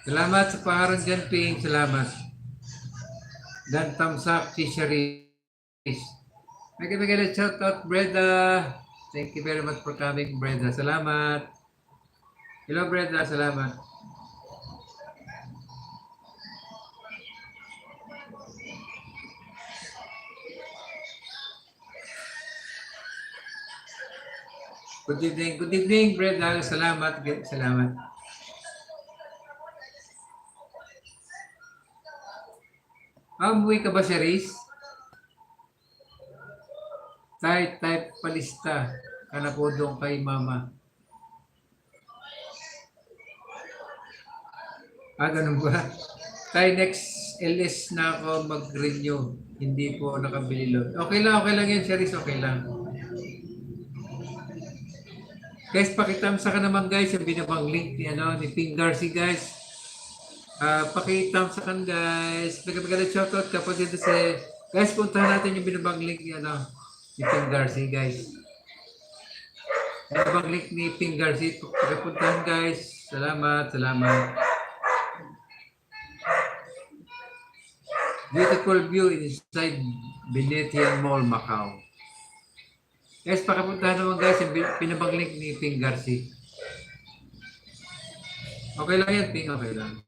Salamat sa paharan dyan, Ping. Salamat. Dan thumbs up, si Charis. Magiging shout out, Breda. Thank you very much for coming, Breda. Salamat. Hello, Breda. Salamat. Good evening, Breda. Salamat. Salamat. Umuwi ka ba, Charis? Type palista. Kana po doon kay mama. Ganun ba? Next LS na ako mag-renew. Hindi po nakabili load. Okay lang yan, Charis. Okay lang. Guys, pakitamsa ka naman guys. Yung binabang link ni Ping Garcia, guys. Pakitamsa kan guys. Nagagalit shoutout kapag dito sa... Guys, puntahan natin yung binabang link ni Ping Garcia, guys. Binabang link ni Ping Garcia. Pakipuntahan guys. Salamat. Beautiful view inside Venetian Mall, Macau. Guys, pakipuntahan naman guys yung binabang link ni Ping Garcia. Okay lang yan, Ping. Okay lang.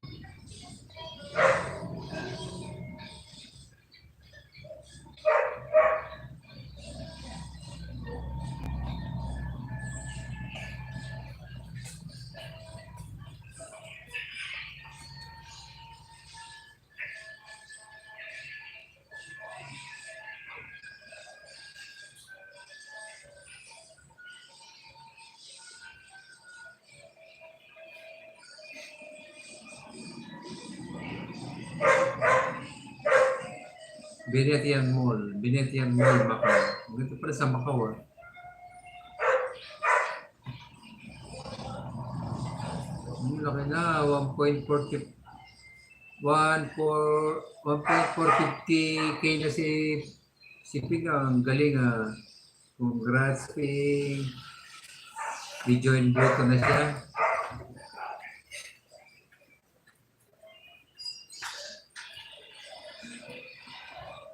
Venetian Mall, Macau. Dito pala sa Macau. Laki na, 1.450k na si Ping. Ang galing Congrats, Ping. Rejoin boto na siya.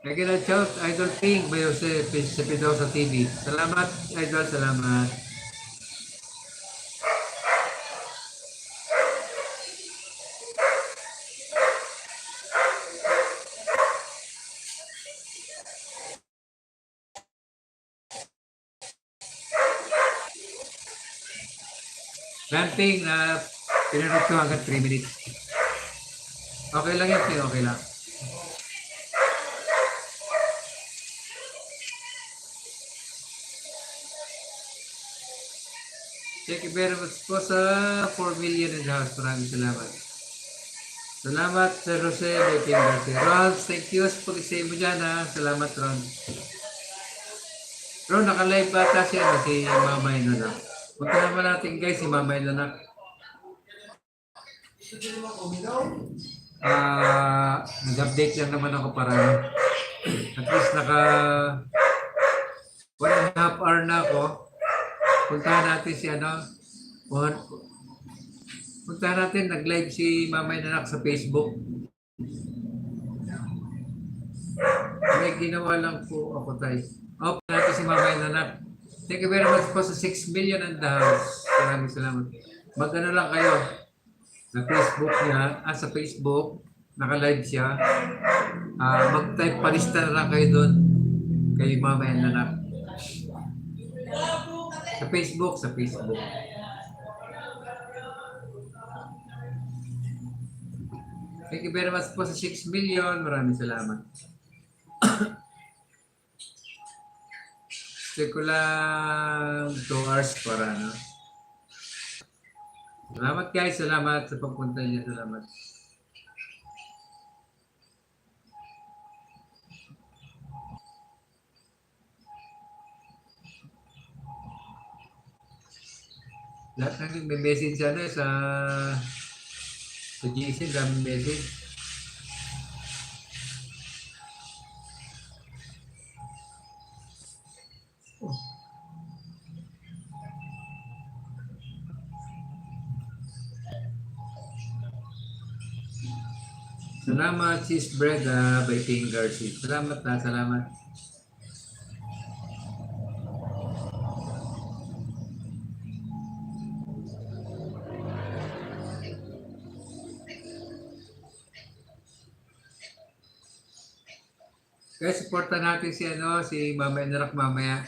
Kaya shout Idol Ping Bayo sa Pidosa TV. Salamat Idol, salamat. Ramping pinanood ko hanggang 3 minutes. Okay lang yan, Ping, okay lang. Thank you very much po sa 4 million in the house. Maraming salamat. Salamat Sir Jose Bepin Garcia. Ron, thank you sa pag-stay mo dyan ha. Salamat Ron. Ron, naka-live ba ata si, si Mamay Nanak? Punta naman natin guys si Mamay Nanak. Nag-update lang naman ako para at least naka 1.5 hour na ako. Puntahan natin si puntahan natin, nag-live si Mamay Nanak sa Facebook. May ginawa lang po ako tayo. Puntahan natin si Mamay Nanak. Thank you very much po sa 6 million and the house. Maraming salamat. Mag-ano lang kayo. Sa Facebook niya, sa Facebook, naka-live siya. Mag-type palista na lang kayo doon kay Mamay Nanak. Sa Facebook. Thank you very much po sa 6 million. Maraming salamat. Stay ko lang 2 hours para Salamat guys. Salamat sa pagpunta niyo. Salamat. Lahat ng may message sa GC, daming message. Salamat Sis Breda by King Garcia. Salamat salamat. Kaya supportan natin si Mamay Nanak mamaya.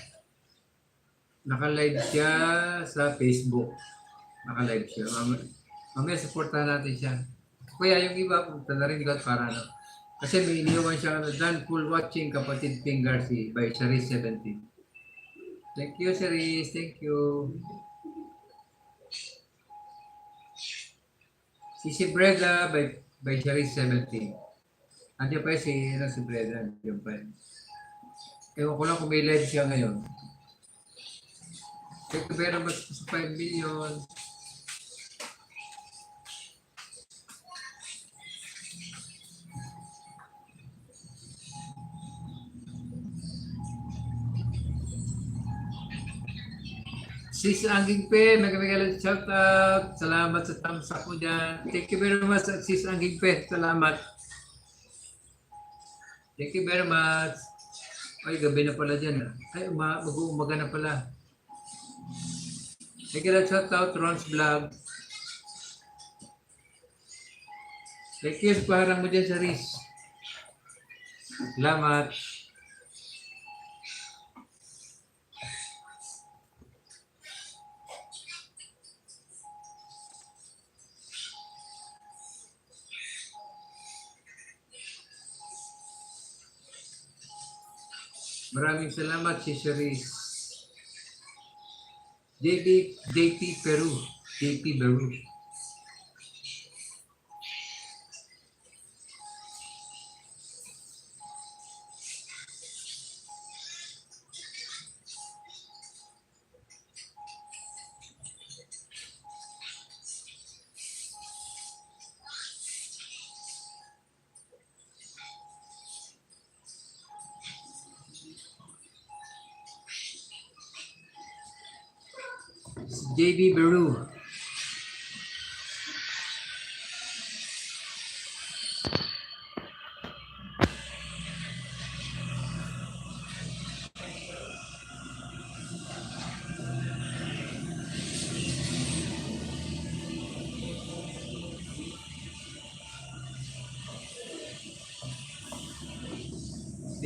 Naka-live siya sa Facebook. Naka-live siya. Mamaya supportan natin siya. Kaya yung iba, punta na rin ikaw para Kasi may iniwan siya done full watching kapatid King Garcia by Charis 17. Thank you, Charis. Thank you. Si Breda by Charis 17. Andiyan pa si Breda. Andiyan pa. Ewan ko lang kung may live siya ngayon. Thank you very much sa 5 million. Sis Angging Pe, nagkakalang shout out. Salamat sa thumbs up mo dyan. Thank you very much, Sis Angging Pe. Salamat. Thank you very much. Ay, gabi na pala dyan. Ay, mag-uumaga na pala. Nagkakalang shout out, Ron's Vlog. Thank you sa paharang mo dyan sa Riz. Salamat. Maraming salamat si Cherise. JP Peru. JB Peru.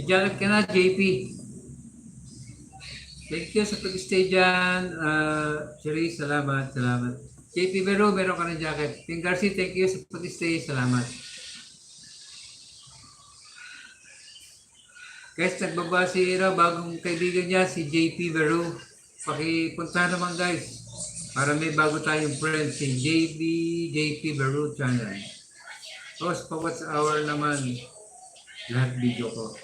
Diyan ka na, JP. Thank you sa pag-stay dyan. Cherise, salamat. JP Vero, meron ka ng jacket. King Garcia, thank you sa pag-stay. Salamat. Guys, nagbaba si bagong kaibigan niya, si JP Vero. Pakipunta naman guys. Para may bago tayong friend, si JP Beru Channel. Tapos pa watch hour naman, lahat video ko.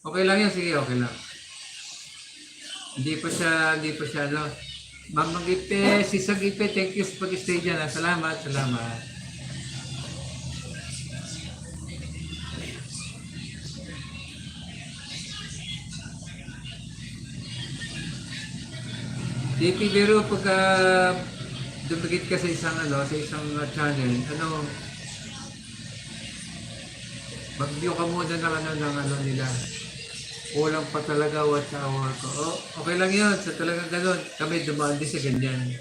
Okay lang yan, sige, okay lang. Hindi pa siya, ano. Ma'am Gipe, si Sagipe, thank you sa pag-stay dyan. Salamat, salamat. JP Biro, pagka dumikit ka sa isang channel, mag-view ka muna ng nila. Kulang pa talaga watch hour ko. Oh, okay lang yun. Sa talagang ganun, kami dumaan din sa ganyan.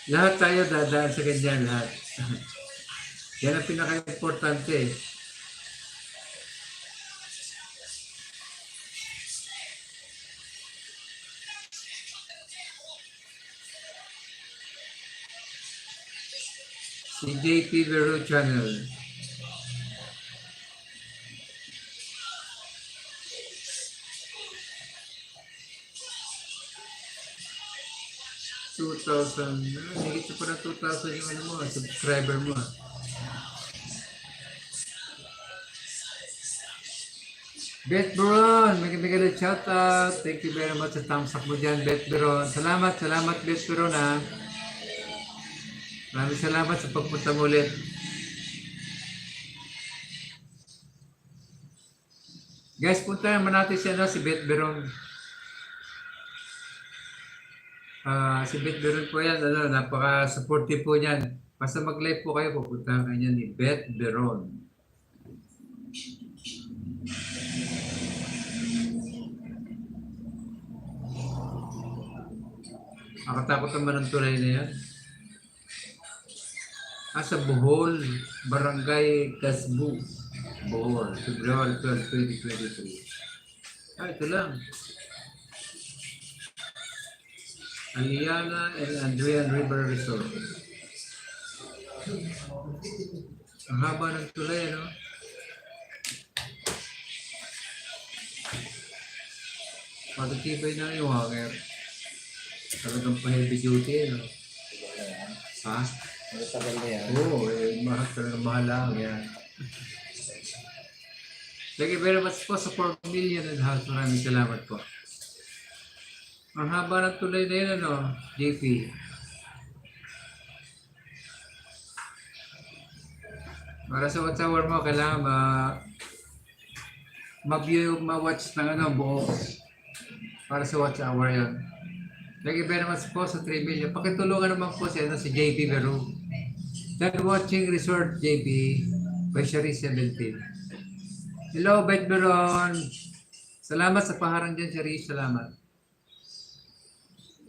Lahat tayo dadaan sa ganyan, lahat. Yan ang pinaka-importante. Si JP Vero Channel. Higit pa na 2,000 yung subscriber mo. Beth Beron, may ulit shout out. Thank you very much sa thumbs up mo dyan, Beth Beron. Salamat Beth Beron ha. Maraming salamat sa pagpunta mo ulit. Guys, punta naman natin si Beth Beron. Si Beth Beron po yan, napaka-supportive po niyan. Basta mag-live po kayo, pupuntahan kayo ni Beth Beron. Nakatakot naman ang tulay na yan. Sa Bohol, Barangay Kasbu, Bohol, February 12, 2023. Ito lang. Aliana and Andrean River Resort. Ang haba ng tulay, ano? Matitibay na yung hanger. Talagang pa-heavy duty, ano? Ha? Matagal na yan. Oo, talagang mahal lang yan. Thank you very much po sa 4 million and half. Maraming salamat po. Ang haba ng tulay na yun, JP. Para sa watch hour mo, kailangan ma-watch ng buo. Para sa watch hour yun. Thank you very much po sa 3 million. Pakitulungan naman po si JP Beru. Thank watching Resort JP by Shari 17. Hello, Beth Beron. Salamat sa paharang dyan, Shari. Salamat.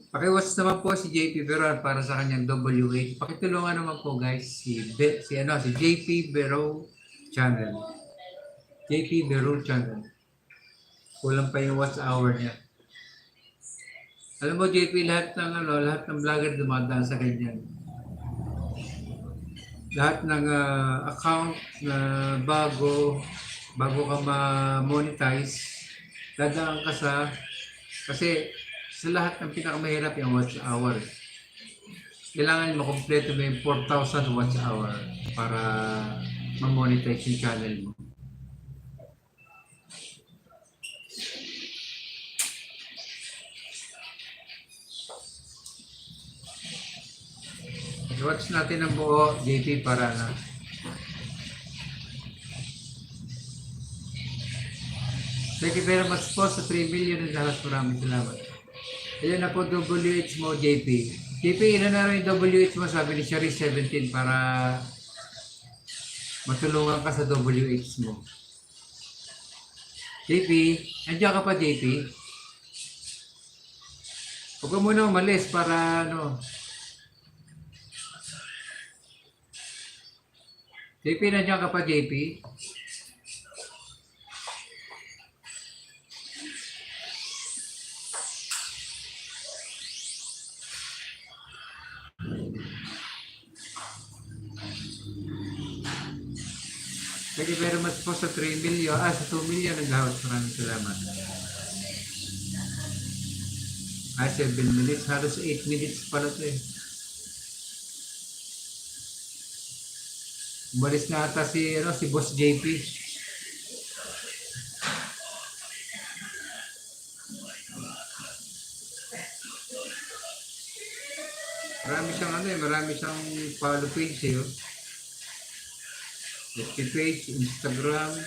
Pakiwatch naman po si JP Beron para sa kanyang W8. Pakitulungan naman po guys si JP Bero Channel. JP Bero Channel. Kulang pa yung watch hour niya. Alam mo JP, lahat ng vlogger dumadaan sa ganyan. Lahat ng account na bago ka ma-monetize, dadaan ka kasi sa lahat ng pinakamahirap yung watch hour. Kailangan makompleto mo yung 4,000 watch hour para ma-monetize yung channel mo. Watch natin ang buo, JP, para na. Thank you very much po sa 3 million and halos maraming salamat. Ilan na po WH mo, JP? JP, ilan na rin yung WH mo? Sabi ni Shari 17 para matulungan ka sa WH mo. JP, nandiyan ka pa, JP? Huwag ka muna umalis para JP, nandiyan ka pa, JP? Thank you very much po sa 3 million, sa 2 million naghawat. Maraming salamat. 7 minutes. Halos 8 minutes pala ito eh. Umalis na ata si Boss JP. Marami siyang follow page eh. FB page, Instagram.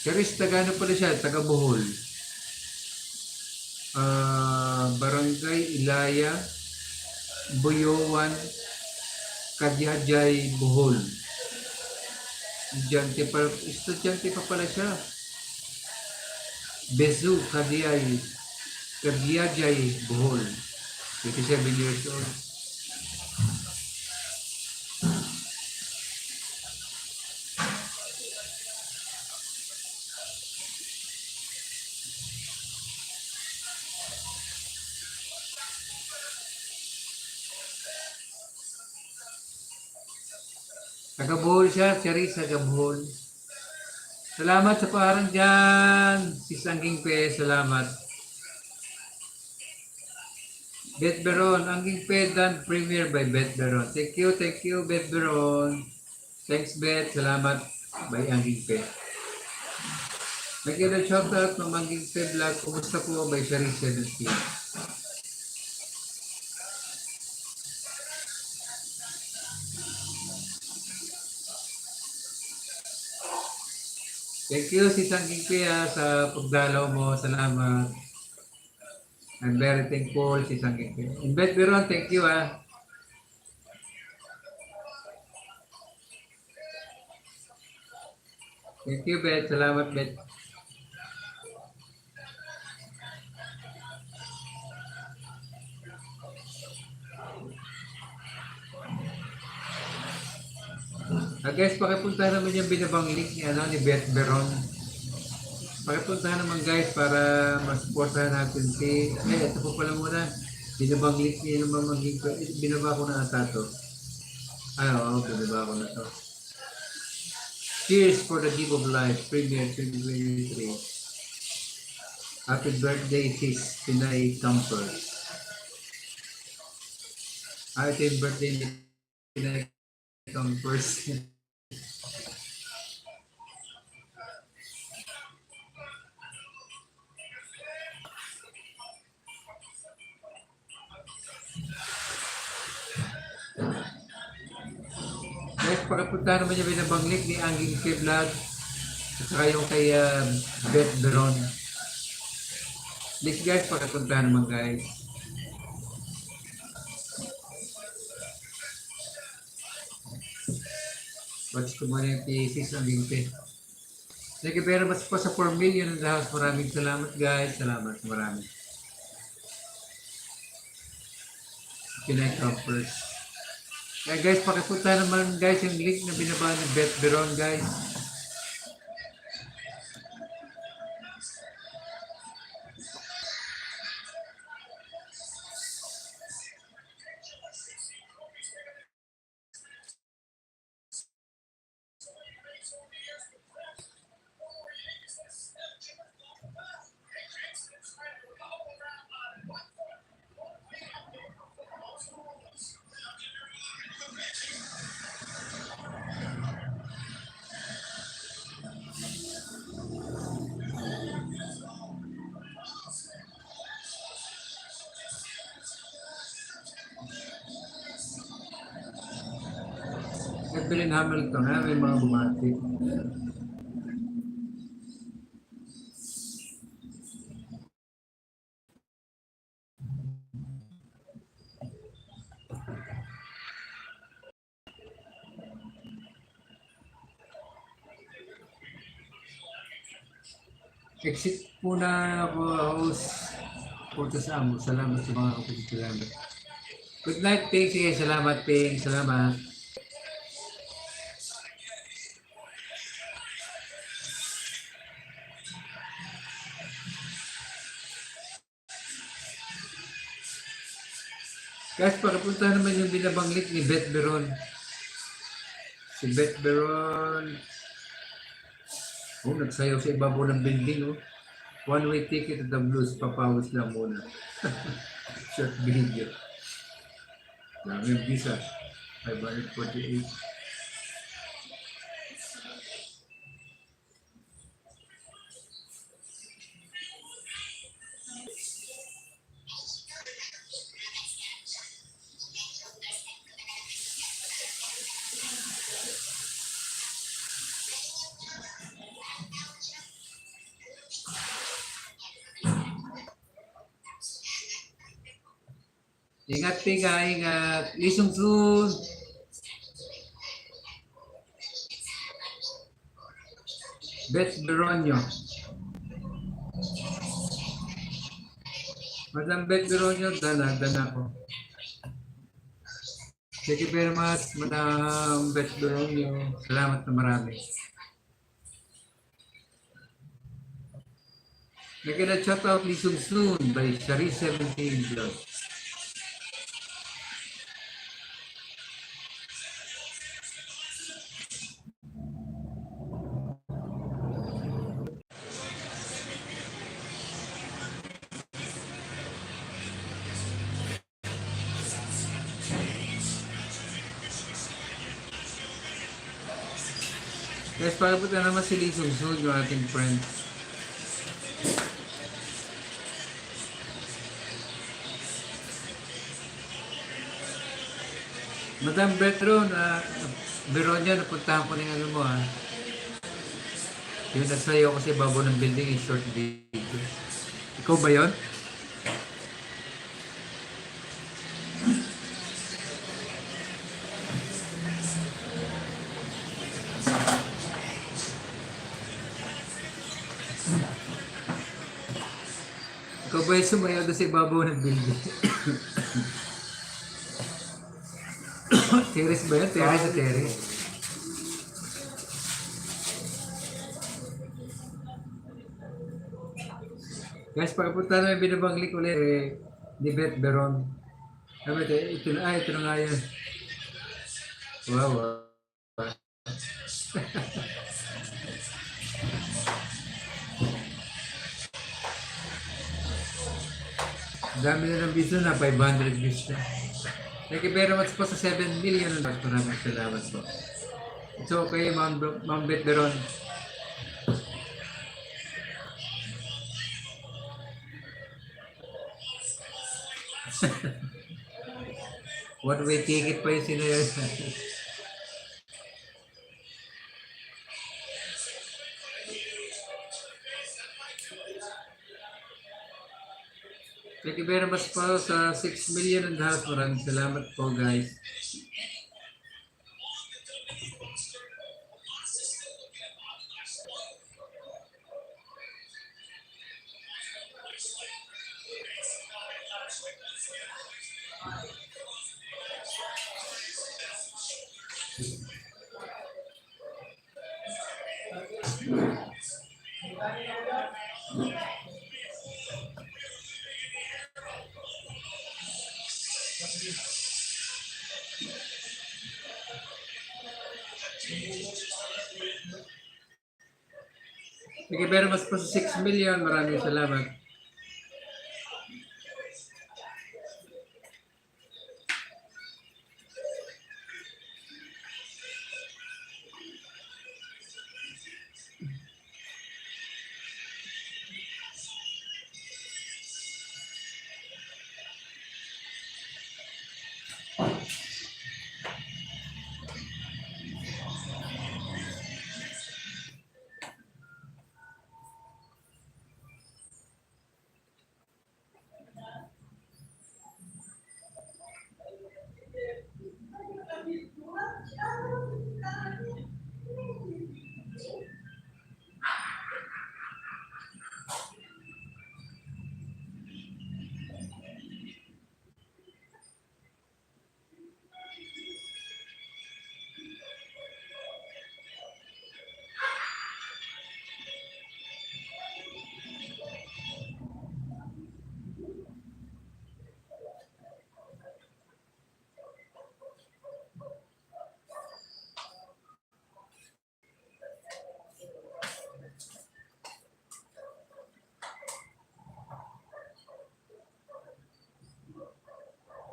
Charis, taga ano pala siya? Taga Bohol. Barangay Ilaya, Buyowan, Kadyajay, Bohol. Estudyante pa pala siya. Bezu, Kadyajay, Bohol. 27 years old. Taga Bohol siya, Charis, taga Bohol. Salamat sa parang dyan. Si Sangging Pe, salamat. Beth Beron, Angging Pe, Dan Premier by Beth Beron. Thank you, Beth Beron. Thanks, Beth. Salamat by Angging Pe. Nagkita shoutout ng Angging Pe Vlog. Kumusta po by Charis 17. Thank you si Sangging Pia sa pagdalaw mo. Salamat. I'm very thankful si Sangging Pia. And Beth Beron, thank you ah. Thank you Beth. Salamat Beth. Guys, pakipunta naman yung binabang link ni Beth Beron. Pakipunta naman guys para masuportahan natin ito po pala muna. Binabang link niya naman binaba ko na ata to. Binaba ko na to. Cheers for the gift of life, Premier 2023. Happy birthday, sis Pinay Camper. Ito yung birthday ni Pinay Campers. Guys, pagkapunta naman yung binabang link ni Angging Pe Vlog at saka yung kay Beth Beron. Please guys, pagkapunta naman guys. Watch ko muna yung thesis Angging Pe. Thank you very much po sa 4 million in the house. Maraming salamat guys. Salamat. Maraming. Pinay Campers. Kaya guys, pakipunta naman guys yung link na binaba ni Beth Beron guys. Evelyn Hamilton, may mga bumati. Exit po na ako, host. Punta sa amo. Salamat sa mga kapatid. Salamat. Good night, Ping. Sige, salamat, Ping. Salamat. Guys, pakapunta naman yung binabanglit ni Beth Beron. Si Beth Beron. Oh, nagsayaw sa ibabaw ng building, oh. One-way ticket to the blues, papawas lang muna. Short video. Dami yung visa. 548. Ingat, Pika, ingat. Lisong soon. Beth Beronio. Madam Beth Beronio, dana ko. Thank you very much, Madam Beth Beronio. Salamat na marami. Nagkina shout out Lisong soon by Shari 17 Vlog. Guys, pagkapunta naman si Lisong soon, yung ating friend. Madam Betro, Beronia, napuntahan ko ng ano mo ha. Yung nagsayo ko sa ibabaw ng building in short video. Ikaw ba yun? Ikaw ba yung sumayaw doon sa ibabaw ng building? Terrace ba yun? Terrace sa terrace. Guys, pagpunta namin binabanglik ulit ni Beth Beron. Sabi ito na nga yan. Wow, wow. Dami na ng views na, 500 views na. Thank you very much po sa 7 million. Maraming salamat po. It's okay, Ma'am Beth Beron. One-way ticket pa yung sinayaw. Thank you very much po sa 6 million and a half. Maraming salamat po, guys. Thank you very much po sa 6 million. Maraming salamat.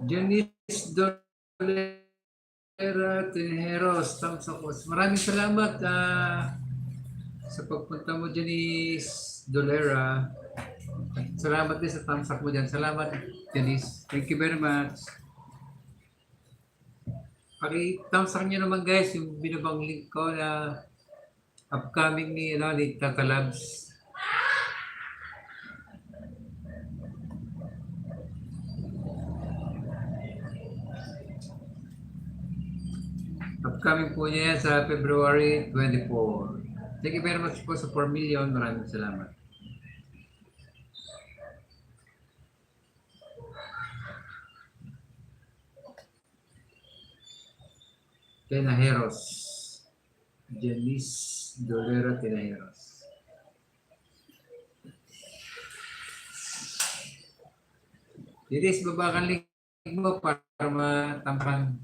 Janice Dolera Tineros, thumbs up. Maraming salamat sa pagpunta mo, Janice Dolera. Salamat din sa thumbs up mo dyan. Salamat, Janice. Thank you very much. Paki-thumbs up nyo naman guys yung binabang link ko na upcoming ni Tata Labs. Upcoming po niya yan sa February 24. Thank you very much po sa 4 million. Maraming salamat. Tinajeros. Janice Dolera Tinajeros. Diris, baba ka link mo para matampan.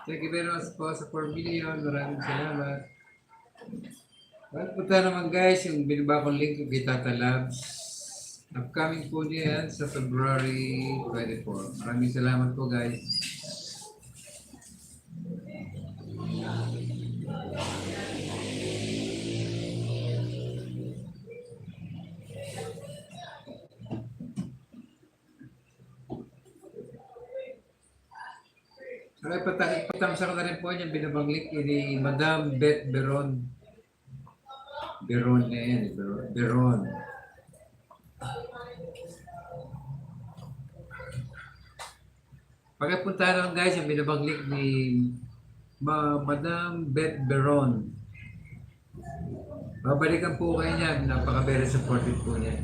Thank you very much po sa 4 million. Maraming salamat. Punta naman guys yung binabakong link ko kay Tata Labs. Upcoming po niya yan sa February 24. Maraming salamat po guys. Okay, patamsa ko na rin po niya binabang link ni Madam Beth Beron. Beron na yan. Beron. Pagkapunta naman guys, yung binabang link ni Madam Beth Beron. Babalikan po kayo niyan. Napaka-very supportive po niya.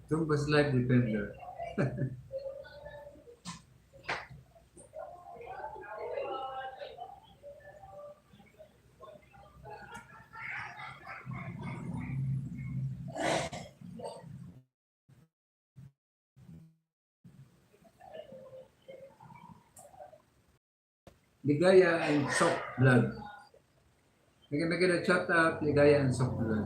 Tumbas Life Defender. Ligaya and Soft Blood. Bigyan na chat out, Ligaya and Soft Blood.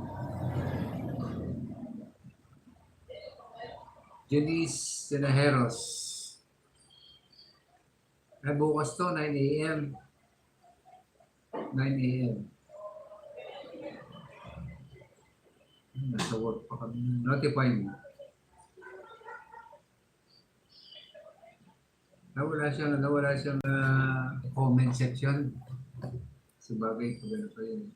Janice Tinajeros. Ay, bukas to, 9 a.m. 9 a.m. Nasa work pa kami. Notify me. Nawala siyang comment section. Sabagay ko gano'n pa yun.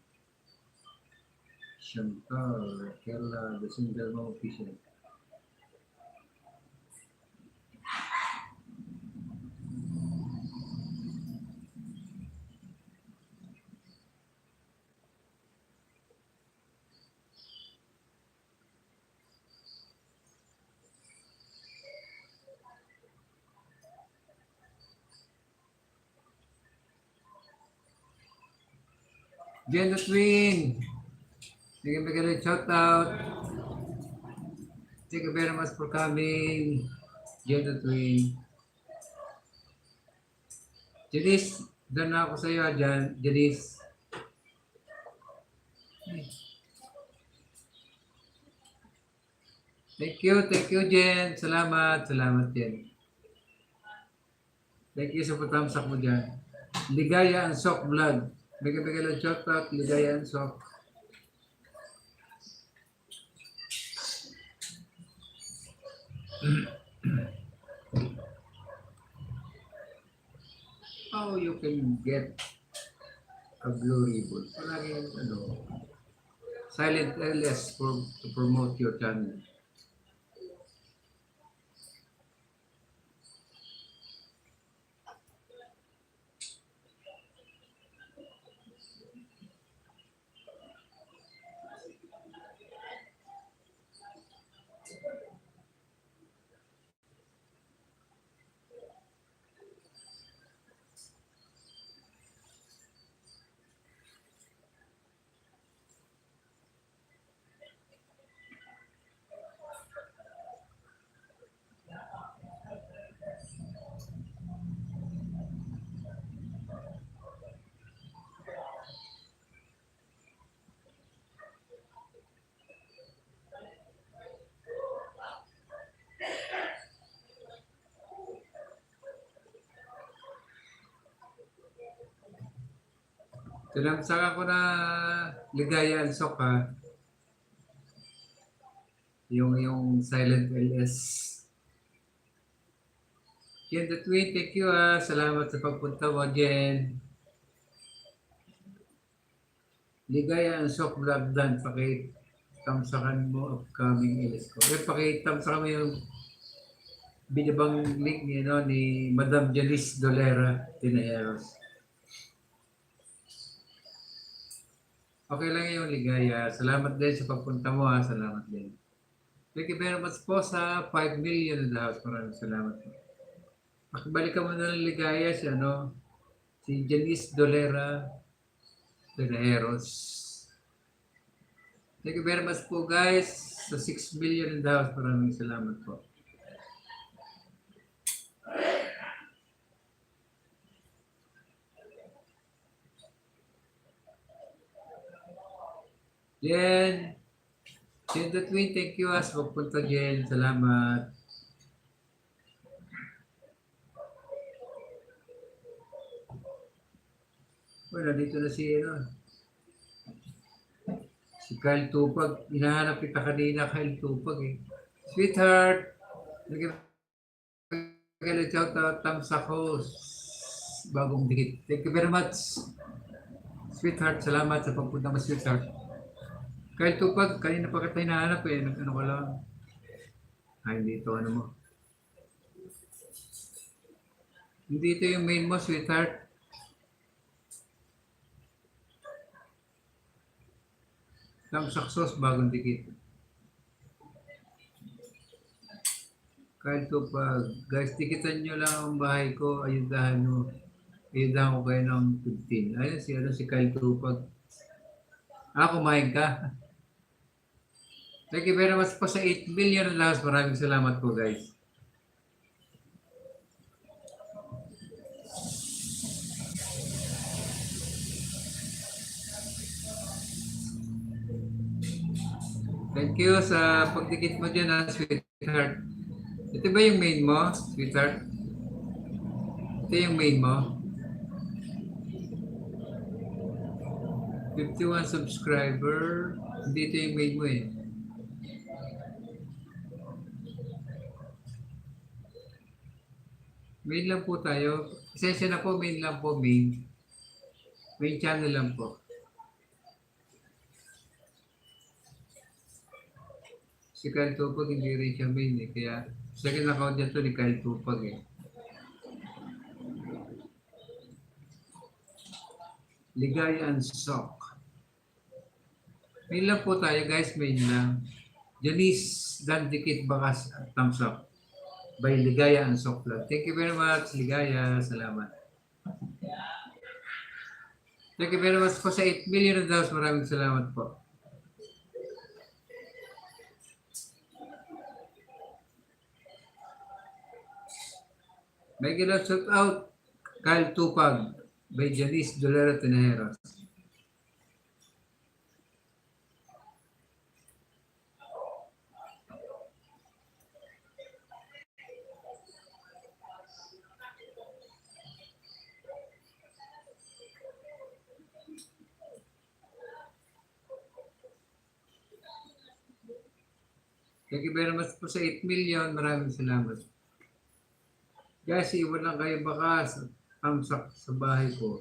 Chantal, Kerla, The Single Mom Official. Jen the Twin. Bigyan shout out. Thank you very much for coming. Jen the Twin. Janice, doon na ako sa iyo, Janice. Thank you, Jen. Salamat, Jen. Thank you sa patamsak mo dyan. Ligaya ang Soft Blood. Bigyan lang shout out, Ligaya ang Soft. How you can get a blue ribbon? Palagi silent LS to promote your channel. Tinamsak ako na ligaya ang sok ha. Yung silent LS. Jen the Twin, thank you ha. Salamat sa pagpunta mo, Jen. Ligaya ang sok vlog dan. Pakitamsakan mo upcoming LS ko. Pakitamsakan mo yung binibang link ni, no, ni Madam Janice Dolera Tineros. Okay lang yung ligaya. Salamat din sa pagpunta mo ha. Salamat din. Thank you very much po sa 5 million in the house. Maraming salamat po. Pakibalikan mo na ng ligaya si, si Janice Dolera Tineros. Thank you very much po guys sa 6 million in the house. Maraming salamat po. Jen the Twin, thank you as magpunta Jen. Salamat. Well, dito na si si Kyle Tupag. Hinahanap kita kanina, Kyle Tupag eh. Sweetheart, nag-shout out thumbs ako. Bagong dikit. Thank you very much. Sweetheart, salamat sa pagpunta mo, sweetheart. Kyle Tupag, kanina pa kita hinahanap eh. Ano ko lang. Ay, hindi ito ano mo. Hindi ito yung main mo, sweetheart. Tamsak sauce, bagong dikit. Kyle Tupag, guys, tikitan nyo lang ang bahay ko. Ayudahan nyo. Ayudahan ko kayo ng 15. Ayun, si Kyle Tupag. Kumain ka. Thank you very much po sa 8 million last. Maraming salamat po guys. Thank you sa pagdikit mo dyan, sweetheart. Ito ba yung main mo, sweetheart? Ito yung main mo? 51 subscriber. Hindi ito yung main mo eh. Main lang po tayo. Pasensya na po, main lang po, main. Main channel lang po. Si Kyle Tupag, hindi rin siya main eh. Kaya, second account niya to ni Kyle Tupag eh. Ligaya and Sok. Main lang po tayo guys, main lang. Janice Dandikit Bakas thumbs up. By Ligaya and Sok Vlog. Thank you very much, Ligaya. Salamat. Thank you very much po sa 8 million na daws. Maraming salamat po. May gila shout out Kyle Tupag by Janice Dolera Tineros. Thank you very much po sa 8 million. Maraming salamat. Guys, iwan lang kayo baka sa bahay ko.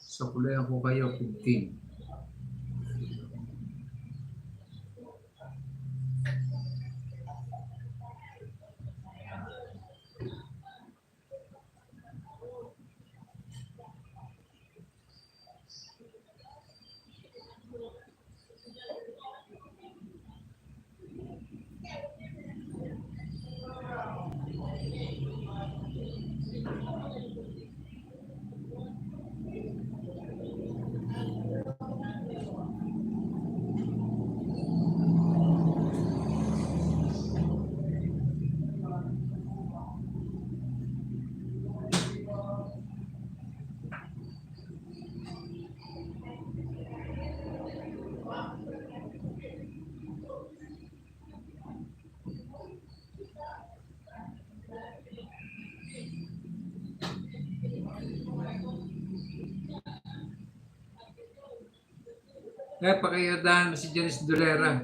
Sa kulayan ko kayo, 15. Kaya pakiadahan mo si Janice Dolera.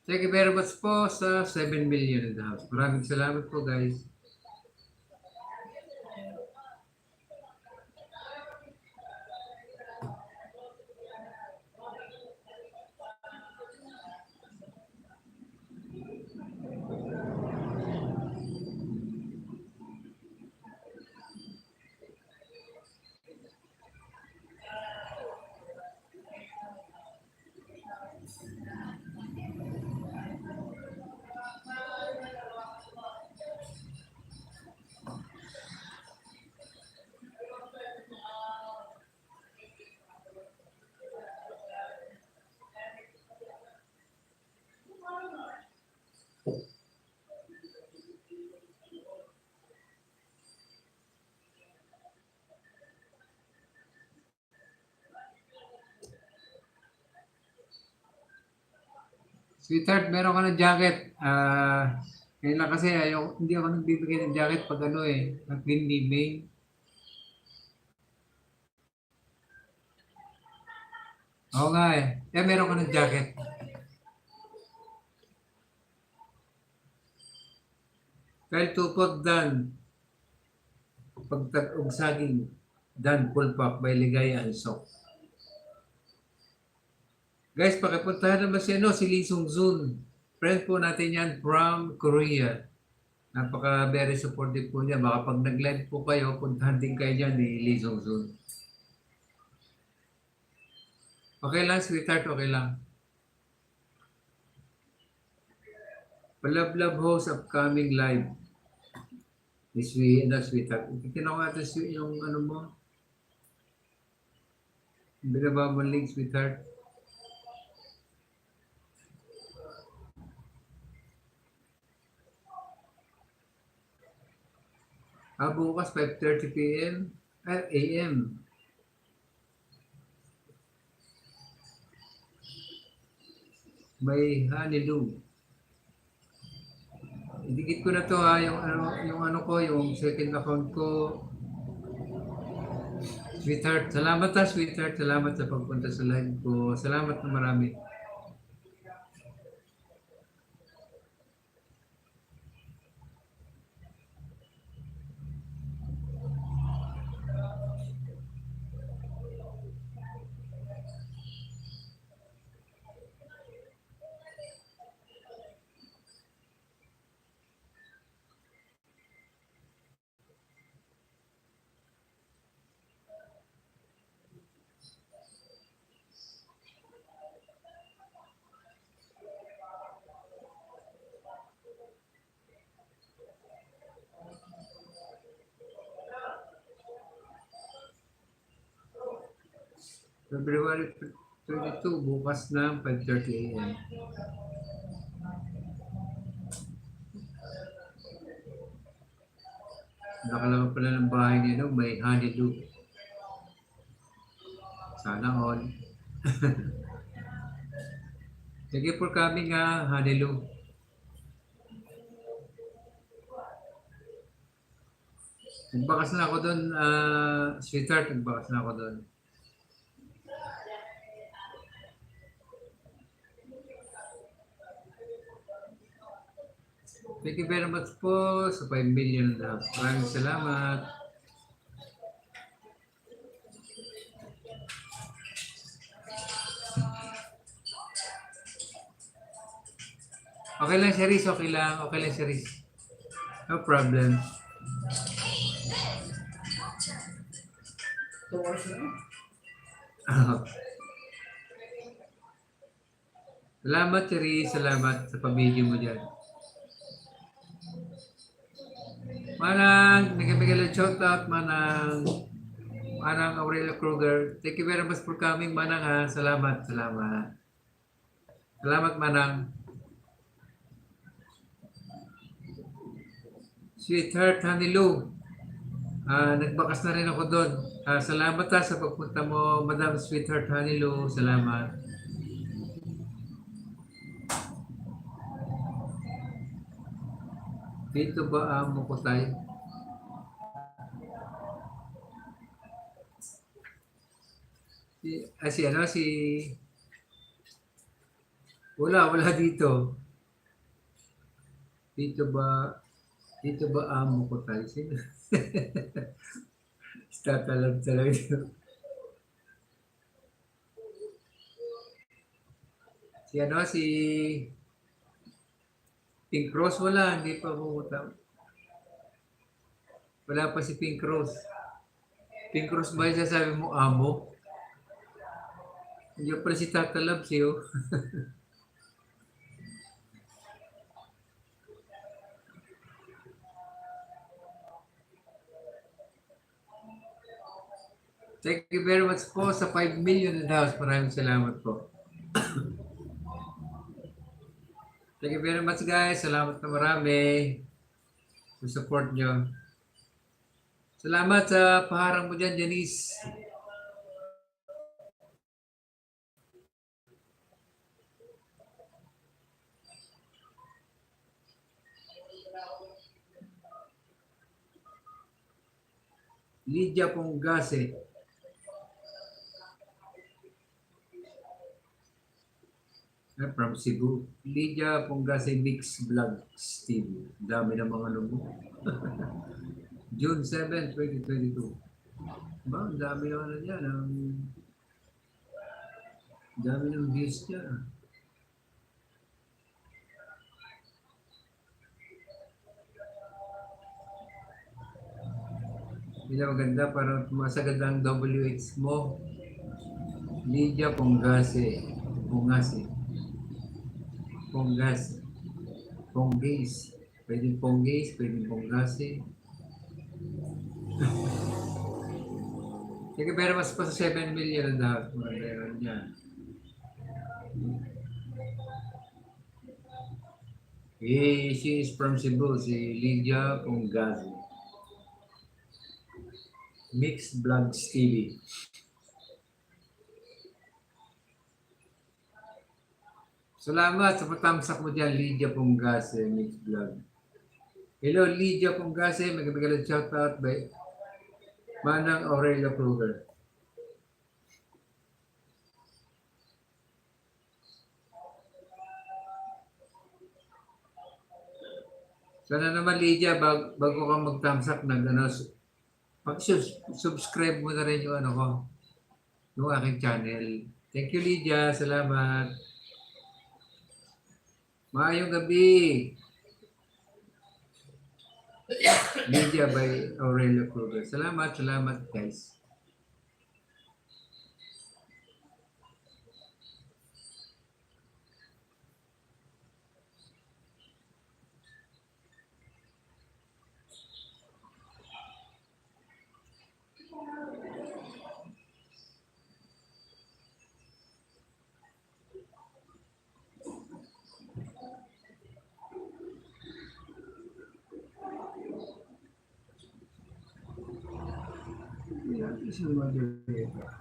Thank you very much po sa 7 million in the house. Maraming salamat po guys. Sweetheart, meron ka ng jacket. Ngayon lang kasi hindi ako nagbibigay ng jacket pag ano pag hindi May. Oo nga Kaya meron ka ng jacket. Kahit tupod dan, pagtag-og saging, dan pulpak by Ligaya and Sok. Guys, pakipuntahan naman si Lee Sung Jun. Friend po natin yan from Korea. Napaka very supportive po niya. Baka pag nag-live po kayo, puntahan din kayo dyan ni Lee Sung Jun. Okay lang, sweetheart, okay lang. Palablab host upcoming live. This week, sweetheart. Tinaw natin yung ano mo. Binaba mo link, sweetheart. Bukas 5:30 p.m. AM. May Hanilu. Idikit ko na to yung second account ko. Sweetheart, salamat sweetheart. Salamat sa pagpunta sa live ko. Salamat na marami. February 22, bukas na 5:30 AM. Nakalaman pala ng bahay niya, may honeydew. Sana all. Thank you for coming, honeydew. Nagbakas na ako doon, sweetheart, nagbakas na ako doon. Thank you very much po sa 5 million na. Maraming salamat. Okay lang, Cherise. Okay lang. Okay lang, Cherise. No problem. Salamat, Cherise. Salamat sa pamilya mo dyan. Manang, nagkabigay ng shoutout, Manang Aurelia Kruger. Thank you very much for coming, Manang. Salamat, salamat. Salamat, Manang. Sweetheart, Hanilu. Nagbakas na rin ako doon. Salamat sa pagpunta mo, Madam Sweetheart Hanilu. Salamat. Dito ba mo ko tayo? Si wala dito. Dito ba, dito ba amo ko tayo? Sino? Tatalab talaga. Si Pink Rose wala, hindi pa pumunta. Wala pa si Pink Rose. Pink Rose ba yung sasabi mo amo? Hindi pala si Tatalab siyo. Thank you very much po sa 5 million na house. Maraming salamat po. Thank you very much guys. Salamat na marami sa support nyo. Salamat sa paharang mo dyan, Janice. Lydia Ponggase. From Cebu. Lydia Ponggase Mix Vlogs TV. Dami ng mga lumo. June 7, 2022. Ba, ang dami naman na dyan. Ang dami ng views niya. Hindi na maganda para masagad ang WH mo. Lydia Ponggase. Ponggase. Ponggase. Ponggase. Pwedeng Ponggase, pwedeng Ponggase. Sige, pero mas pa sa 7 million ang dapat mo meron niya. She is from Cebu, si Lydia Ponggase. Mixed Vlogs TV. Salamat sa patamsak mo dyan, Lydia Ponggase, Mixed Vlog. Hello, Lydia Ponggase. Magandang shoutout by Manang Aurelio Kruger. Sana naman, Lydia, bago ka mag-thumbs subscribe mo na rin yung yung aking channel. Thank you, Lydia. Salamat. Maayong gabi. Lydia by Aurelio Kruger. Salamat guys. Isang moderator.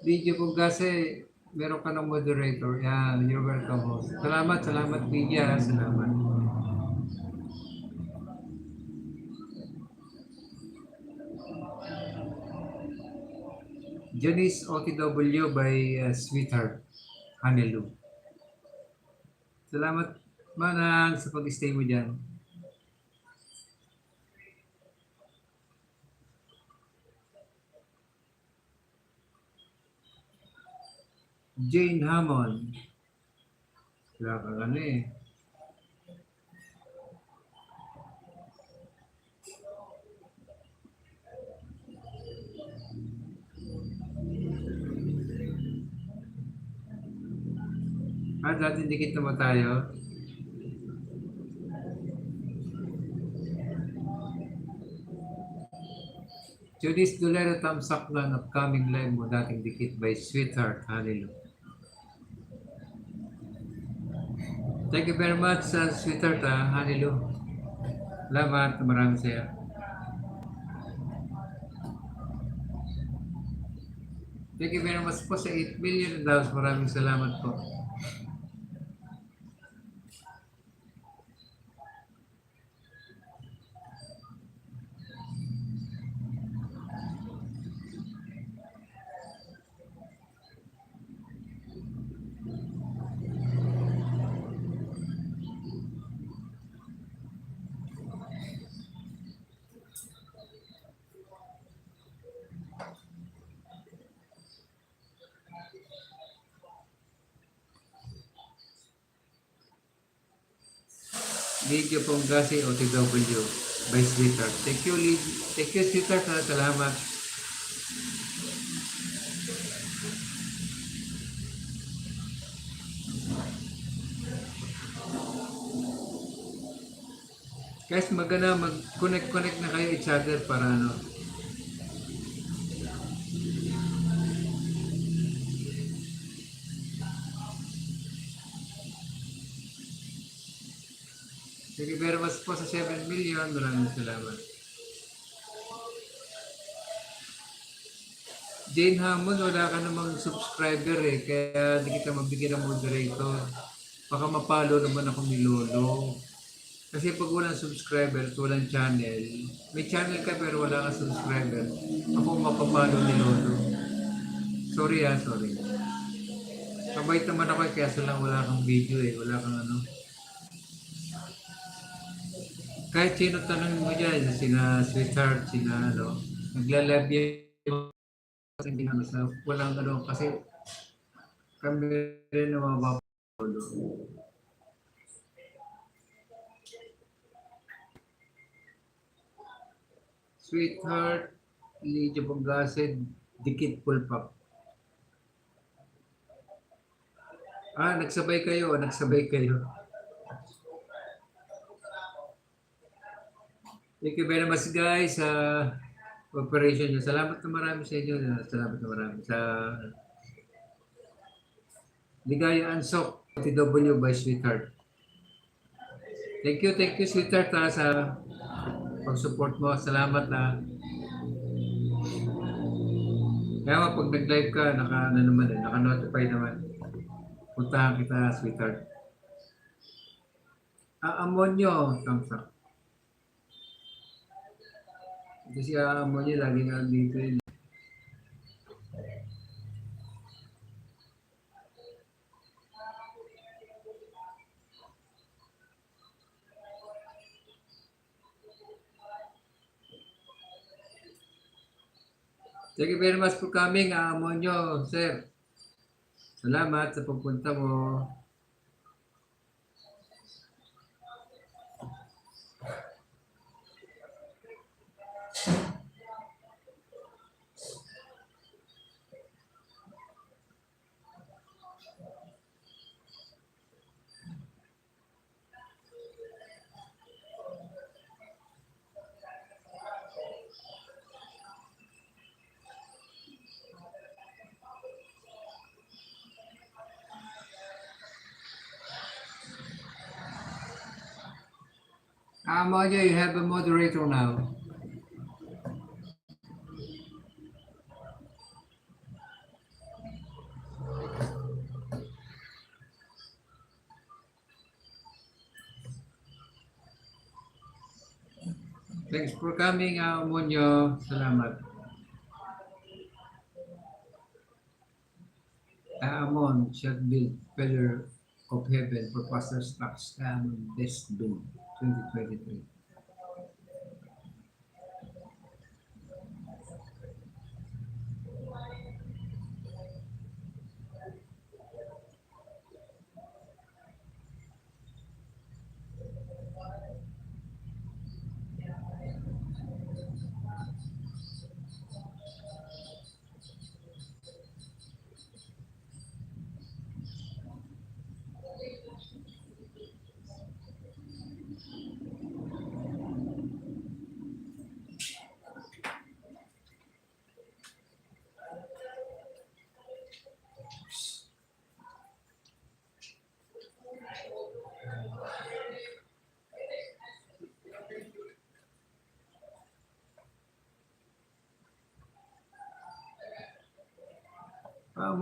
Video ko kasi meron ka ng moderator. Yan, you're welcome host. Salamat Lydia. Salamat. Janice OTW by Sweetheart. Hanelu. Salamat Manang sa pag-stay mo dyan. Jane Hammond. Wala ka eh. Dati dikit naman tayo. Judith Dolero, thumbs up lang upcoming live mo dating dikit by Sweetheart. Hallelujah. Thank you very much, Sweetheart. Hallelujah. Salamat. Maraming saya. Thank you very much po sa 8 million dollars. Maraming salamat po. Lydia Ponggasi, OTW, by Sweetheart. Thank you, Thank you, Sweetheart. Salamat. Guys, maganda mag-connect na kayo each other para ano. Thank you very much po sa 7 million. Maraming salamat. Jane Hammond, wala ka namang subscriber eh. Kaya di kita mabigyan ng moderator. Baka mapalo naman ako ni Lolo. Kasi pag walang subscriber at walang channel, may channel ka pero wala kang subscriber, ako mapapalo ni Lolo. Sorry. Kabait naman ako eh, kaya lang wala kang video eh, wala kang ano. Kahit sino tanong mo dyan, sina Sweetheart, sina ano, naglalab yung hindi ano sa walang ano kasi kami rin na mapapalo. Sweetheart, Lydia Ponggasi, Dikit Pulpak. Nagsabay kayo. Thank you very much guys sa cooperation nyo. Salamat na marami sa inyo. Salamat na marami sa Ligaya Ansok, TW by Sweetheart. Thank you Sweetheart sa pag-support mo. Salamat na. Kaya pag nag-live ka, naka-notify naman. Puntahan kita, Sweetheart. Amonyo, thumbs up. Kasi Amonyo, lagi nga dito yun. Thank you very much for coming, Amonyo, sir. Salamat sa pagpunta mo. Amonyo, you have a moderator now. Thanks for coming, Amonyo. Salamat. Amon shall build pillar of heaven for Pastor Stocks Best Bill 2023.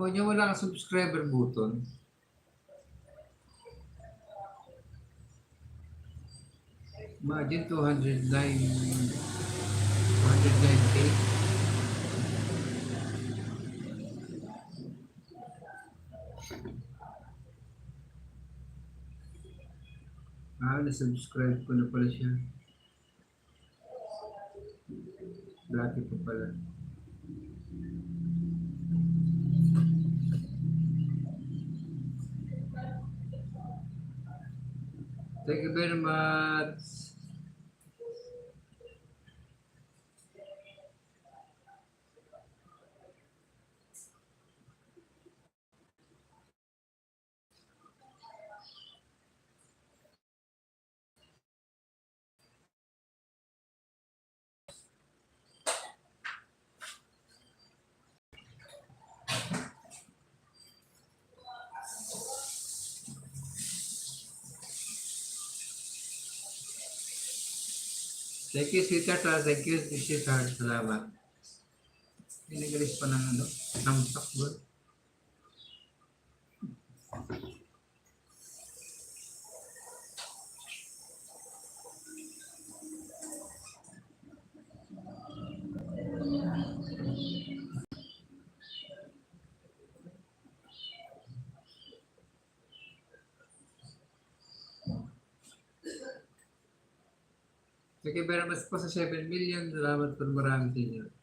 Amo niyo wala kang subscriber button. Imagine 209K. Na-subscribe ko na pala siya. Dati pa pala. Thank you very much. Thank you, sweetheart. Thank you, sweetheart. Salamat. Pinagalis pa ng ano, ng takbo. Thank you very much po sa 7 million. Salamat po marami sa inyo.